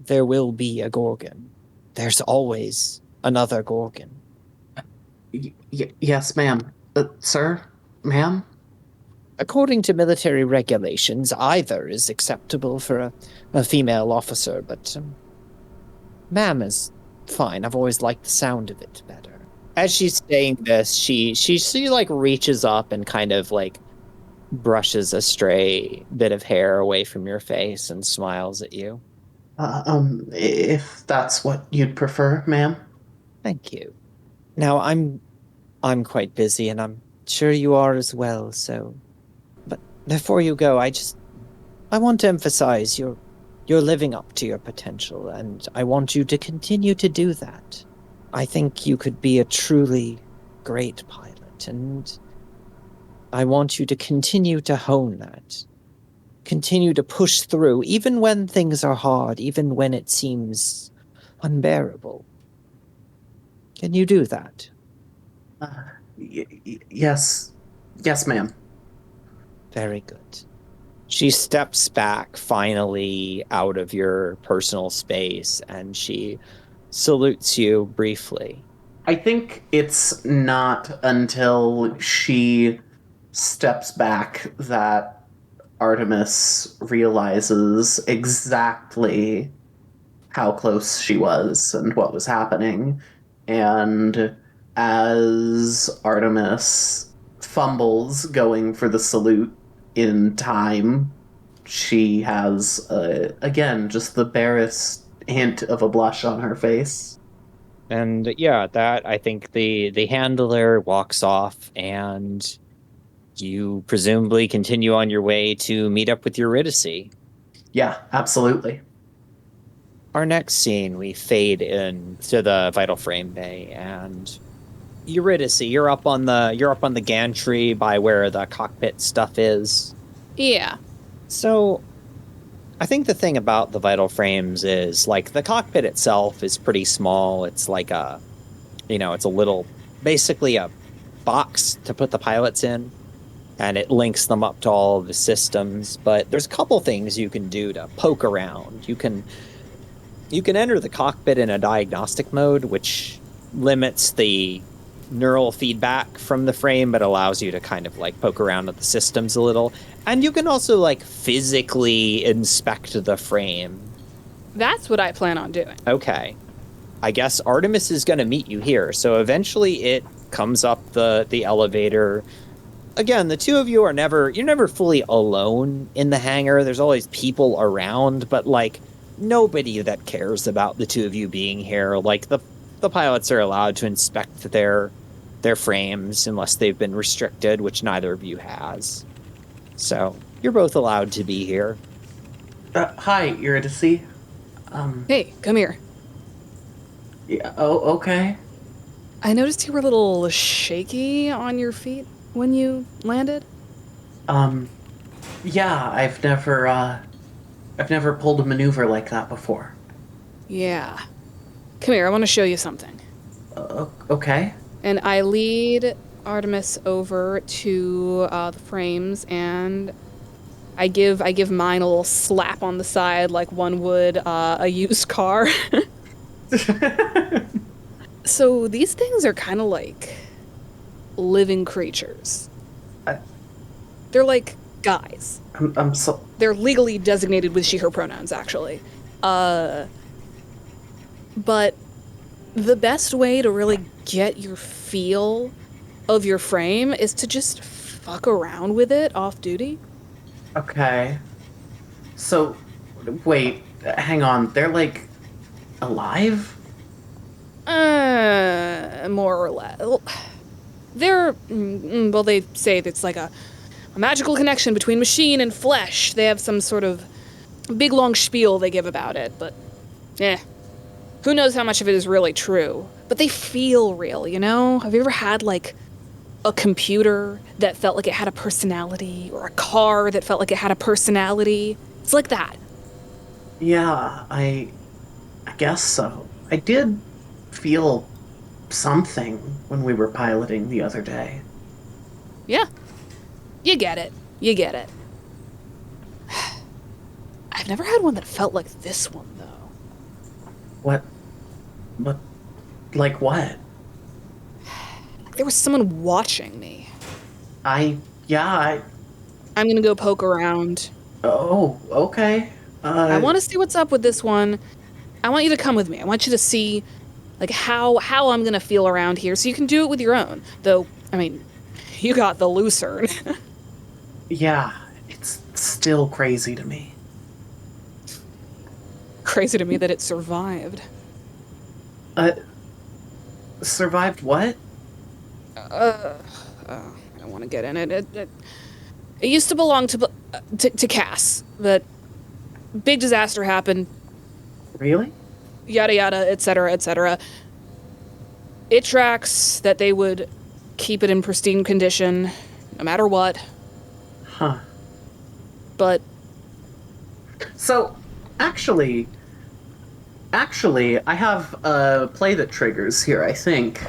There will be a Gorgon. There's always another Gorgon. Yes, ma'am. Sir? Ma'am? According to military regulations, either is acceptable for a female officer, but ma'am is fine. I've always liked the sound of it better. As she's saying this, she like reaches up and kind of like brushes a stray bit of hair away from your face and smiles at you. If that's what you'd prefer, ma'am. Thank you. Now, I'm quite busy, and I'm sure you are as well, so... But before you go, I want to emphasize you're living up to your potential, and I want you to continue to do that. I think you could be a truly great pilot, and I want you to continue to hone that. Continue to push through, even when things are hard, even when it seems unbearable. Can you do that? Yes. Yes, ma'am. Very good. She steps back, finally, out of your personal space, and she salutes you briefly. I think it's not until she steps back that Artemis realizes exactly how close she was and what was happening. And as Artemis fumbles going for the salute in time, she has, again, just the barest hint of a blush on her face. And yeah, that, I think the handler walks off, and you presumably continue on your way to meet up with Eurydice. Yeah, absolutely. Our next scene, we fade in to the Vital Frame Bay, and Eurydice, you're up on the gantry by where the cockpit stuff is. Yeah. So, I think the thing about the vital frames is, like, the cockpit itself is pretty small. It's like it's a little, basically a box to put the pilots in, and it links them up to all of the systems. But there's a couple things you can do to poke around. You can enter the cockpit in a diagnostic mode, which limits the neural feedback from the frame, but allows you to kind of like poke around at the systems a little. And you can also like physically inspect the frame. That's what I plan on doing. Okay. I guess Artemis is going to meet you here. So eventually it comes up the elevator. Again, the two of you you're never fully alone in the hangar. There's always people around, but like nobody that cares about the two of you being here. Like the pilots are allowed to inspect their frames unless they've been restricted, which neither of you has. So you're both allowed to be here. Hi, Eurydice. Hey, come here. Yeah. Oh, okay. I noticed you were a little shaky on your feet when you landed. Yeah, I've never pulled a maneuver like that before. Yeah. Come here, I want to show you something. Okay. And I lead Artemis over to the frames, and I give mine a little slap on the side like one would a used car. So these things are kind of like living creatures. They're like guys. I'm so... They're legally designated with she, her pronouns, actually. But the best way to really get your feel of your frame is to just fuck around with it off duty. Okay. So, wait, hang on. They're like alive? More or less. They're, well, they say it's like a magical connection between machine and flesh. They have some sort of big long spiel they give about it, but who knows how much of it is really true. But they feel real, you know? Have you ever had like a computer that felt like it had a personality, or a car that felt like it had a personality? It's like that. Yeah, I guess so. I did feel something when we were piloting the other day. Yeah. You get it. You get it. I've never had one that felt like this one, though. What? Like what? There was someone watching me. I'm gonna go poke around. Oh, okay. I want to see what's up with this one. I want you to come with me. I want you to see, like, how I'm gonna feel around here, so you can do it with your own. Though, I mean, you got the Lucerne. Yeah, it's still crazy to me. Crazy to me that it survived. Survived what? I don't want to get in it. It used to belong to Cass, but big disaster happened. Really? Yada yada, etc., etc. It tracks that they would keep it in pristine condition, no matter what. Huh. But... So, actually, I have a play that triggers here, I think.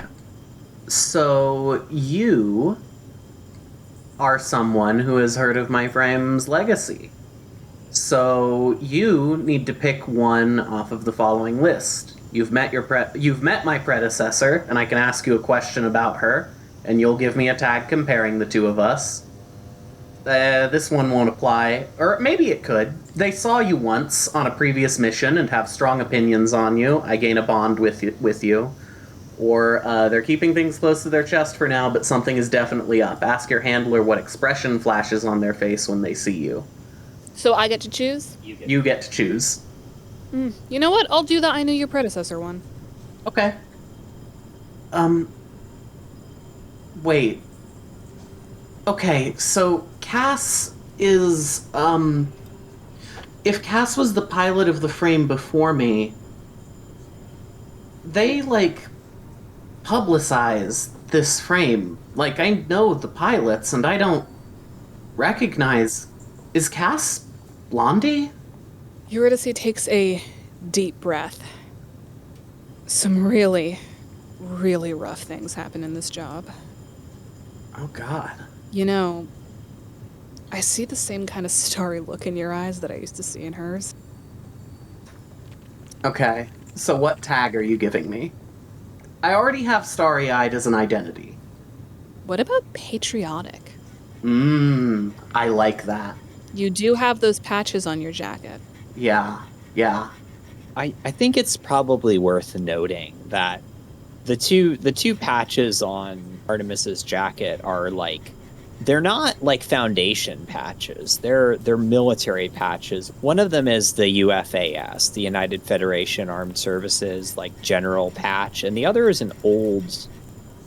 So, you are someone who has heard of my frame's legacy. So, you need to pick one off of the following list. You've met my predecessor, and I can ask you a question about her, and you'll give me a tag comparing the two of us. This one won't apply, or maybe it could. They saw you once on a previous mission and have strong opinions on you. I gain a bond with you. Or they're keeping things close to their chest for now, but something is definitely up. Ask your handler what expression flashes on their face when they see you. So I get to choose? You get to choose. You know what? I'll do the I knew your predecessor one. Okay. Wait. Okay, so Cass is, if Cass was the pilot of the frame before me, they, like, publicize this frame. Like, I know the pilots, and I don't recognize... Is Cass Blondie? Eurydice takes a deep breath. Some really, really rough things happen in this job. Oh, God. You know, I see the same kind of starry look in your eyes that I used to see in hers. Okay, so what tag are you giving me? I already have starry-eyed as an identity. What about patriotic? I like that. You do have those patches on your jacket. Yeah. I think it's probably worth noting that the two patches on Artemis's jacket are like, they're not like foundation patches. They're military patches. One of them is the UFAS, the United Federation Armed Services, like general patch, and the other is an old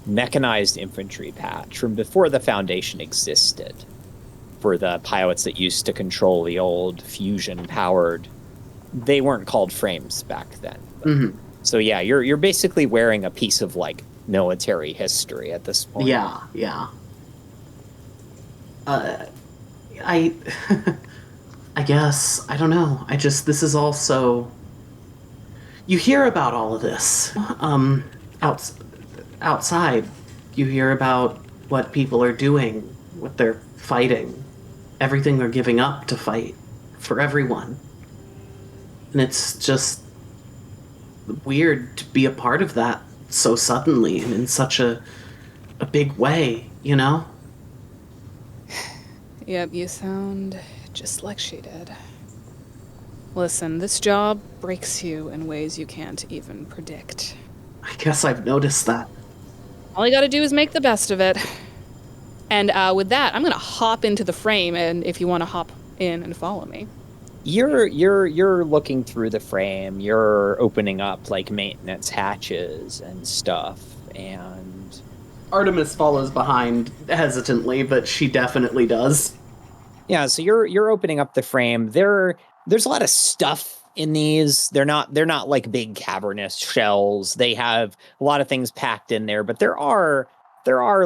mechanized infantry patch from before the Foundation existed, for the pilots that used to control the old fusion-powered. They weren't called frames back then. Mm-hmm. So yeah, you're basically wearing a piece of like military history at this point. Yeah. I guess, I don't know. This is also, you hear about all of this, outside. You hear about what people are doing, what they're fighting, everything they're giving up to fight for everyone. And it's just weird to be a part of that so suddenly and in such a big way, you know? Yep, you sound just like she did. Listen, this job breaks you in ways you can't even predict. I guess I've noticed that. All you gotta do is make the best of it. And with that, I'm gonna hop into the frame, and if you want to hop in and follow me. You're looking through the frame. You're opening up like maintenance hatches and stuff, and Artemis follows behind hesitantly, but she definitely does. Yeah, so you're opening up the frame. There's a lot of stuff in these. They're not like big cavernous shells. They have a lot of things packed in there, but there are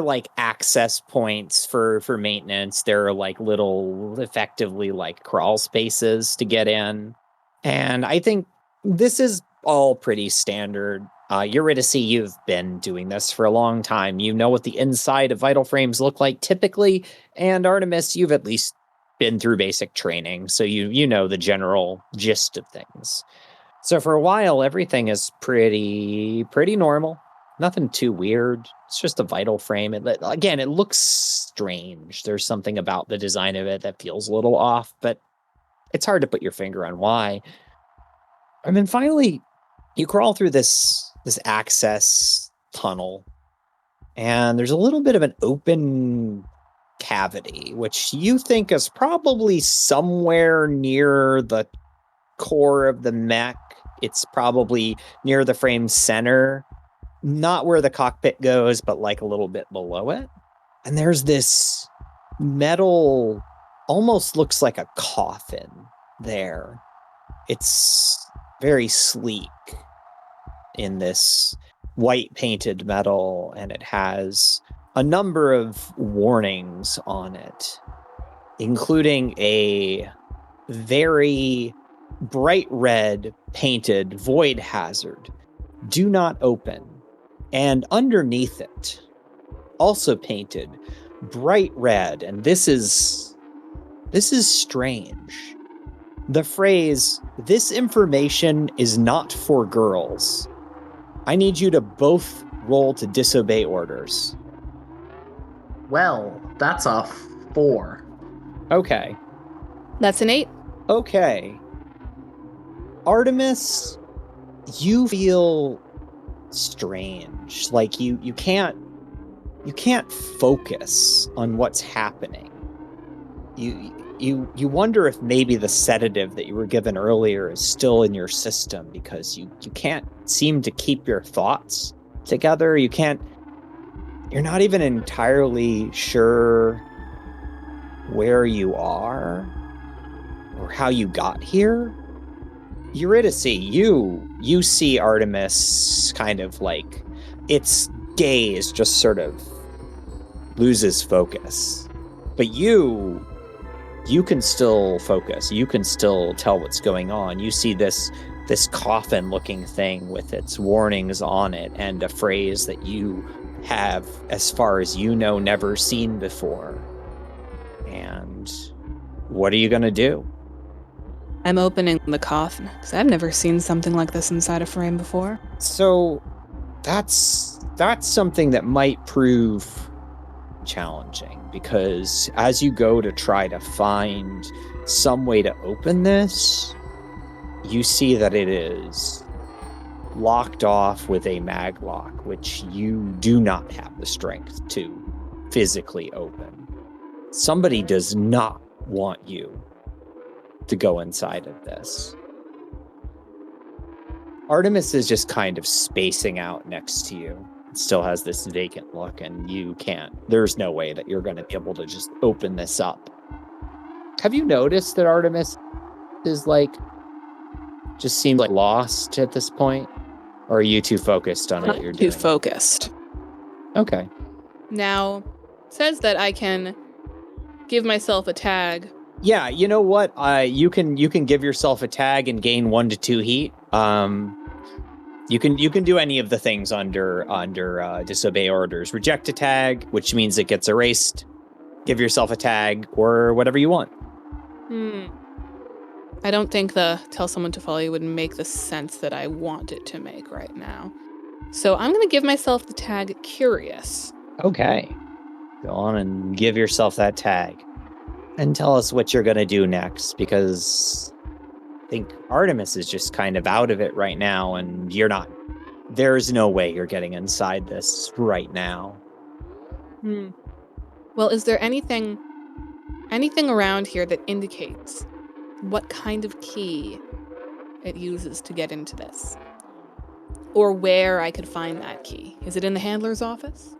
like access points for maintenance. There are like little, effectively like crawl spaces to get in. And I think this is all pretty standard. Eurydice, you've been doing this for a long time. You know what the inside of vital frames look like typically. And Artemis, you've at least been through basic training, so you know the general gist of things. So for a while, everything is pretty normal. Nothing too weird. It's just a vital frame. It looks strange. There's something about the design of it that feels a little off, but it's hard to put your finger on why. And then finally, you crawl through this access tunnel, and there's a little bit of an open cavity, which you think is probably somewhere near the core of the mech. It's probably near the frame's center, not where the cockpit goes, but like a little bit below it. And there's this metal, almost looks like a coffin there. It's very sleek in this white painted metal, and it has a number of warnings on it, including a very bright red painted void hazard. Do not open. And underneath it, also painted bright red, and this is strange. The phrase, "This information is not for girls." I need you to both roll to disobey orders. Well, that's a 4. Okay. That's an 8. Okay. Artemis, you feel strange. Like you can't focus on what's happening. You wonder if maybe the sedative that you were given earlier is still in your system, because you can't seem to keep your thoughts together. You're not even entirely sure where you are or how you got here. Eurydice, you see Artemis kind of like its gaze just sort of loses focus. But you you can still focus. You can still tell what's going on. You see this coffin-looking thing with its warnings on it and a phrase that you have, as far as you know, never seen before. And what are you going to do? I'm opening the coffin, because I've never seen something like this inside a frame before. So that's something that might prove challenging, because as you go to try to find some way to open this, you see that it is locked off with a mag lock, which you do not have the strength to physically open. Somebody does not want you to go inside of this. Artemis is just kind of spacing out next to you. It still has this vacant look, and there's no way that you're going to be able to just open this up. Have you noticed that Artemis is just seems like lost at this point? Or are you too focused on what you're doing? Too focused. Okay. Now, it says that I can give myself a tag. Yeah, you know what? You can give yourself a tag and gain 1 to 2 heat. You can do any of the things under disobey orders. Reject a tag, which means it gets erased. Give yourself a tag, or whatever you want. I don't think the tell someone to follow you would make the sense that I want it to make right now. So I'm going to give myself the tag curious. Okay. Go on and give yourself that tag. And tell us what you're going to do next, because I think Artemis is just kind of out of it right now, and you're not. There's no way you're getting inside this right now. Well, is there anything around here that indicates what kind of key it uses to get into this? Or where I could find that key? Is it in the handler's office?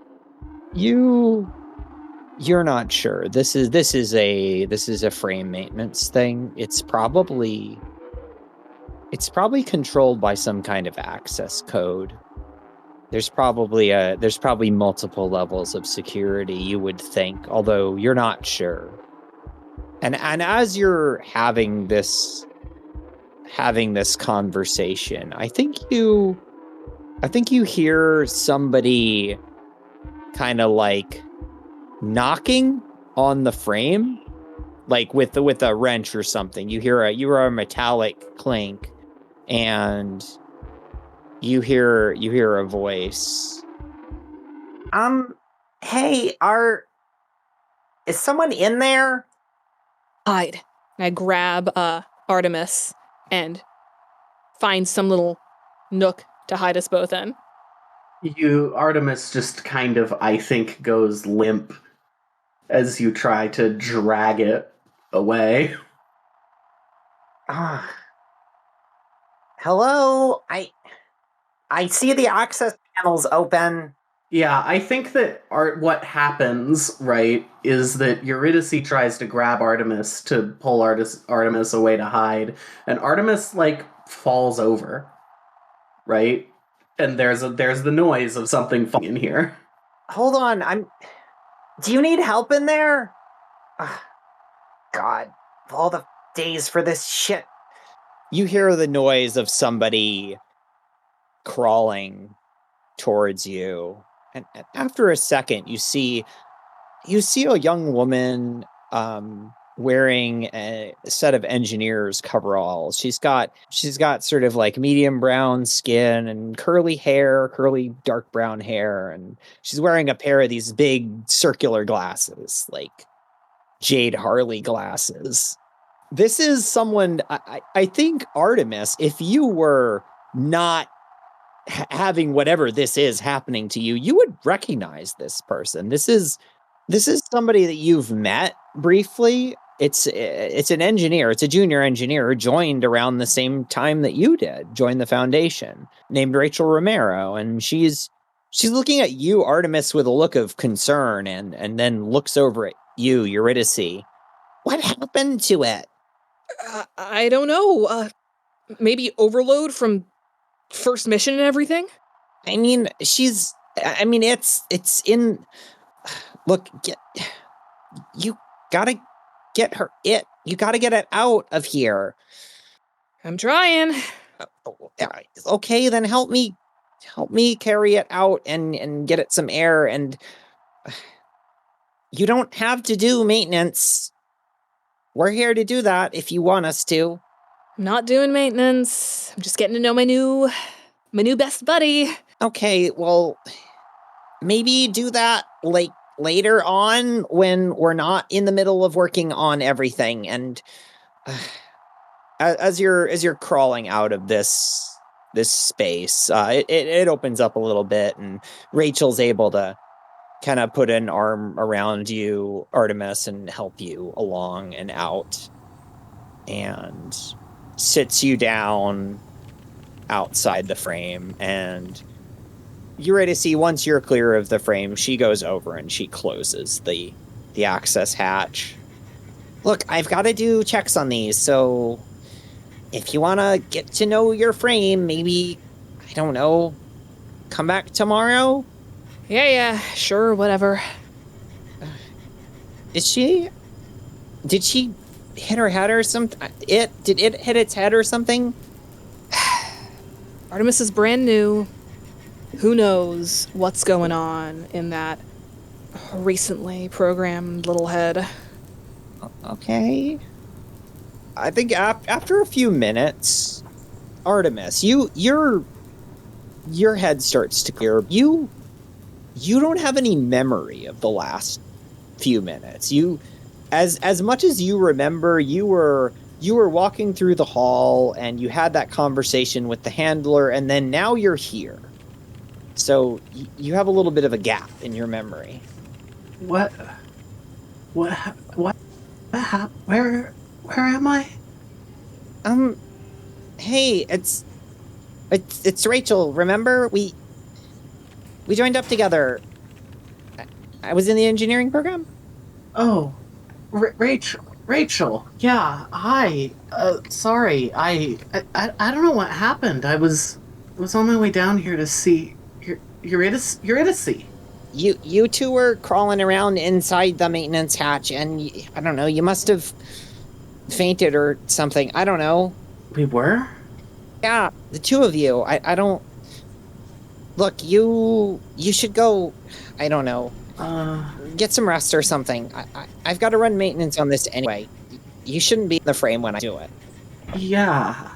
You're not sure. This is a frame maintenance thing. It's probably controlled by some kind of access code. There's probably multiple levels of security, you would think, although you're not sure. And as you're having this conversation, I think you hear somebody kind of like knocking on the frame, like with a wrench or something. You hear a metallic clink, and you hear a voice. Hey, is someone in there? Hide. And I grab Artemis and find some little nook to hide us both in. Artemis just kind of, I think, goes limp as you try to drag it away. Hello? I see the access panels open. Yeah, I think that what happens, right, is that Eurydice tries to grab Artemis to pull Artemis away to hide, and Artemis, falls over, right? And there's the noise of something falling in here. Hold on, do you need help in there? God, all the days for this shit. You hear the noise of somebody crawling towards you. And after a second, you see a young woman wearing a set of engineer's coveralls. She's got sort of like medium brown skin and curly dark brown hair, and she's wearing a pair of these big circular glasses, like Jade Harley glasses. This is someone, I think, Artemis, if you were not having whatever this is happening to you, you would recognize this person. This is somebody that you've met briefly. It's an engineer. It's a junior engineer who joined around the same time that you did, joined the Foundation, named Rachel Romero. And she's looking at you, Artemis, with a look of concern, and then looks over at you, Eurydice. What happened to it? I don't know. Maybe overload from first mission and everything? I mean, it's in... Look, you gotta get her. You gotta get it out of here. I'm trying. Okay, then help me carry it out and get it some air. And you don't have to do maintenance. We're here to do that if you want us to. I'm not doing maintenance. I'm just getting to know my new best buddy. Okay, well, maybe do that like later on when we're not in the middle of working on everything. And as you're crawling out of this space, it opens up a little bit, and Rachel's able to kind of put an arm around you, Artemis, and help you along and out, and sits you down outside the frame. And Eurydice, once you're clear of the frame, she goes over and she closes the access hatch. Look, I've got to do checks on these, so if you want to get to know your frame, maybe, I don't know, come back tomorrow? Yeah, sure, whatever. Did she hit her head or something? Did it hit its head or something? Artemis is brand new. Who knows what's going on in that recently programmed little head. Okay. I think after a few minutes, Artemis, your head starts to clear. You don't have any memory of the last few minutes. As much as you remember, you were walking through the hall and you had that conversation with the handler, and then now you're here. So you have a little bit of a gap in your memory. What happened? Where am I? Hey, it's Rachel. Remember, we joined up together. I was in the engineering program. Oh, Rachel. Yeah, hi. Sorry. I don't know what happened. I was on my way down here to see Eurydice. You two were crawling around inside the maintenance hatch, and I don't know, you must have fainted or something. I don't know. We were? Yeah, the two of you. I don't... Look, you should go, I don't know, get some rest or something. I've got to run maintenance on this anyway. You shouldn't be in the frame when I do it. Yeah.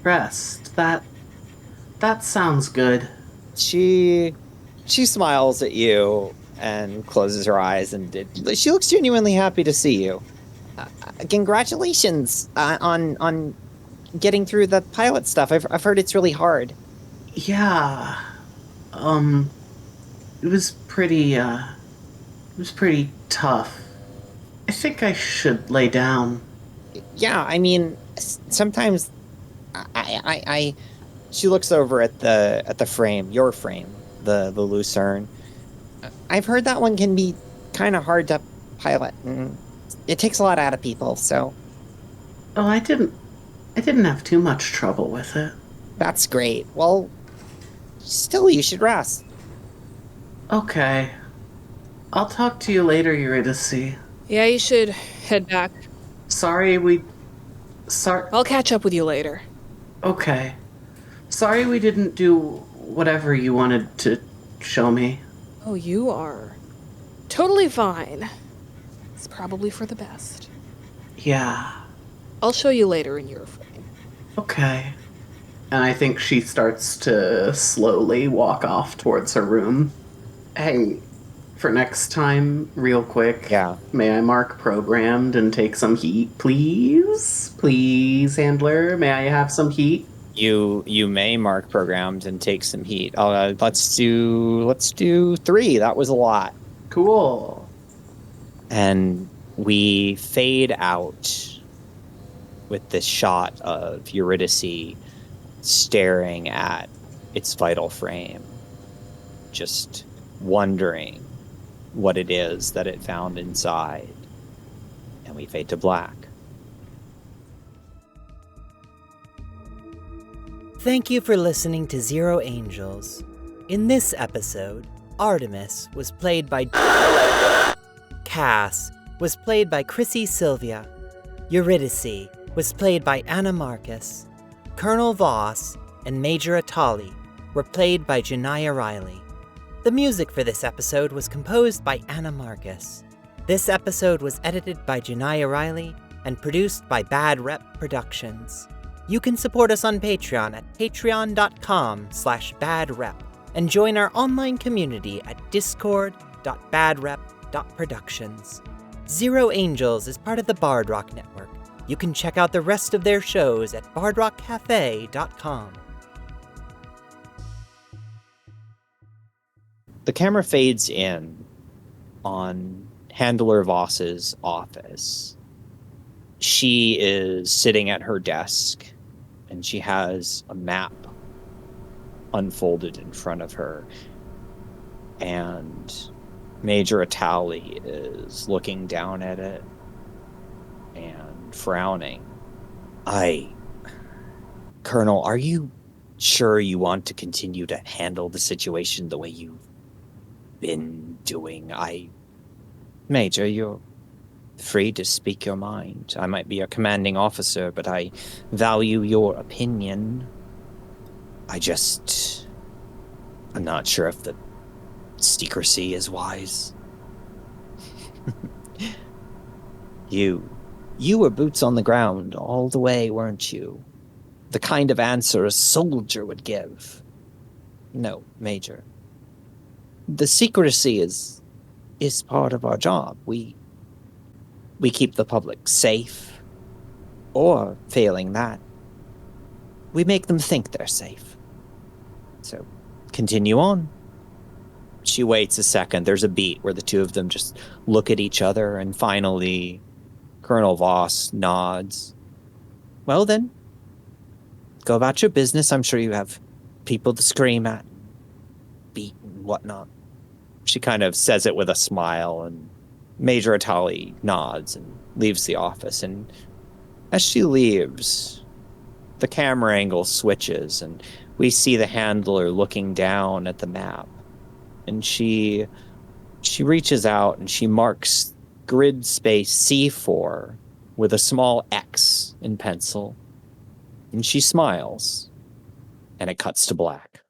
Rest. That sounds good. She smiles at you and closes her eyes, and she looks genuinely happy to see you. Congratulations on getting through the pilot stuff. I've heard it's really hard. Yeah. It was pretty tough. I think I should lay down. Yeah, I mean, sometimes she looks over at the frame, your frame, the Lucerne. I've heard that one can be kind of hard to pilot, and it takes a lot out of people, so. Oh, I didn't have too much trouble with it. That's great. Well, still, you should rest. Okay. I'll talk to you later, Eurydice. Yeah, you should head back. Sorry. I'll catch up with you later. Okay. Sorry we didn't do whatever you wanted to show me. Oh, you are totally fine. It's probably for the best. Yeah. I'll show you later in your frame. Okay. And I think she starts to slowly walk off towards her room. Hey, for next time, real quick. Yeah. May I mark programmed and take some heat, please? Please, handler, may I have some heat? You may mark programmed and take some heat. Let's do 3. That was a lot. Cool. And we fade out with this shot of Eurydice staring at its vital frame, just wondering what it is that it found inside. And we fade to black. Thank you for listening to Zero Angels. In this episode, Artemis was played by Cass, was played by Chrissy Sylvia. Eurydice was played by Anna Marcus. Colonel Voss and Major Atali were played by Janiyah Riley. The music for this episode was composed by Anna Marcus. This episode was edited by Janiyah Riley and produced by Bad Rep Productions. You can support us on Patreon at patreon.com/badrep and join our online community at discord.badrep.productions. Zero Angels is part of the Bard Rock Network. You can check out the rest of their shows at bardrockcafe.com. The camera fades in on Handler Voss's office. She is sitting at her desk, and she has a map unfolded in front of her. And Major Atali is looking down at it and frowning. Colonel, are you sure you want to continue to handle the situation the way you've been doing? Major, you're free to speak your mind. I might be a commanding officer, but I value your opinion. I'm not sure if the secrecy is wise. You were boots on the ground all the way, weren't you? The kind of answer a soldier would give. No, Major. The secrecy is part of our job. We keep the public safe, or failing that, we make them think they're safe. So, continue on. She waits a second. There's a beat where the two of them just look at each other, and finally, Colonel Voss nods. Well then, go about your business. I'm sure you have people to scream at, beat, and whatnot. She kind of says it with a smile, and Major Atali nods and leaves the office. And as she leaves, the camera angle switches, and we see the handler looking down at the map. And she reaches out and she marks grid space C4 with a small X in pencil. And she smiles, and it cuts to black.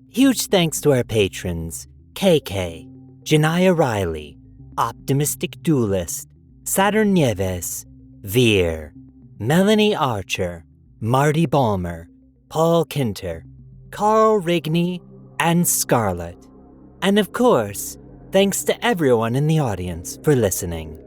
Huge thanks to our patrons, KK, Janiyah Riley, Optimistic Duelist, Saturn Nieves, Veer, Melanie Archer, Marty Balmer, Paul Kinter, Carl Rigney, and Scarlett. And of course, thanks to everyone in the audience for listening.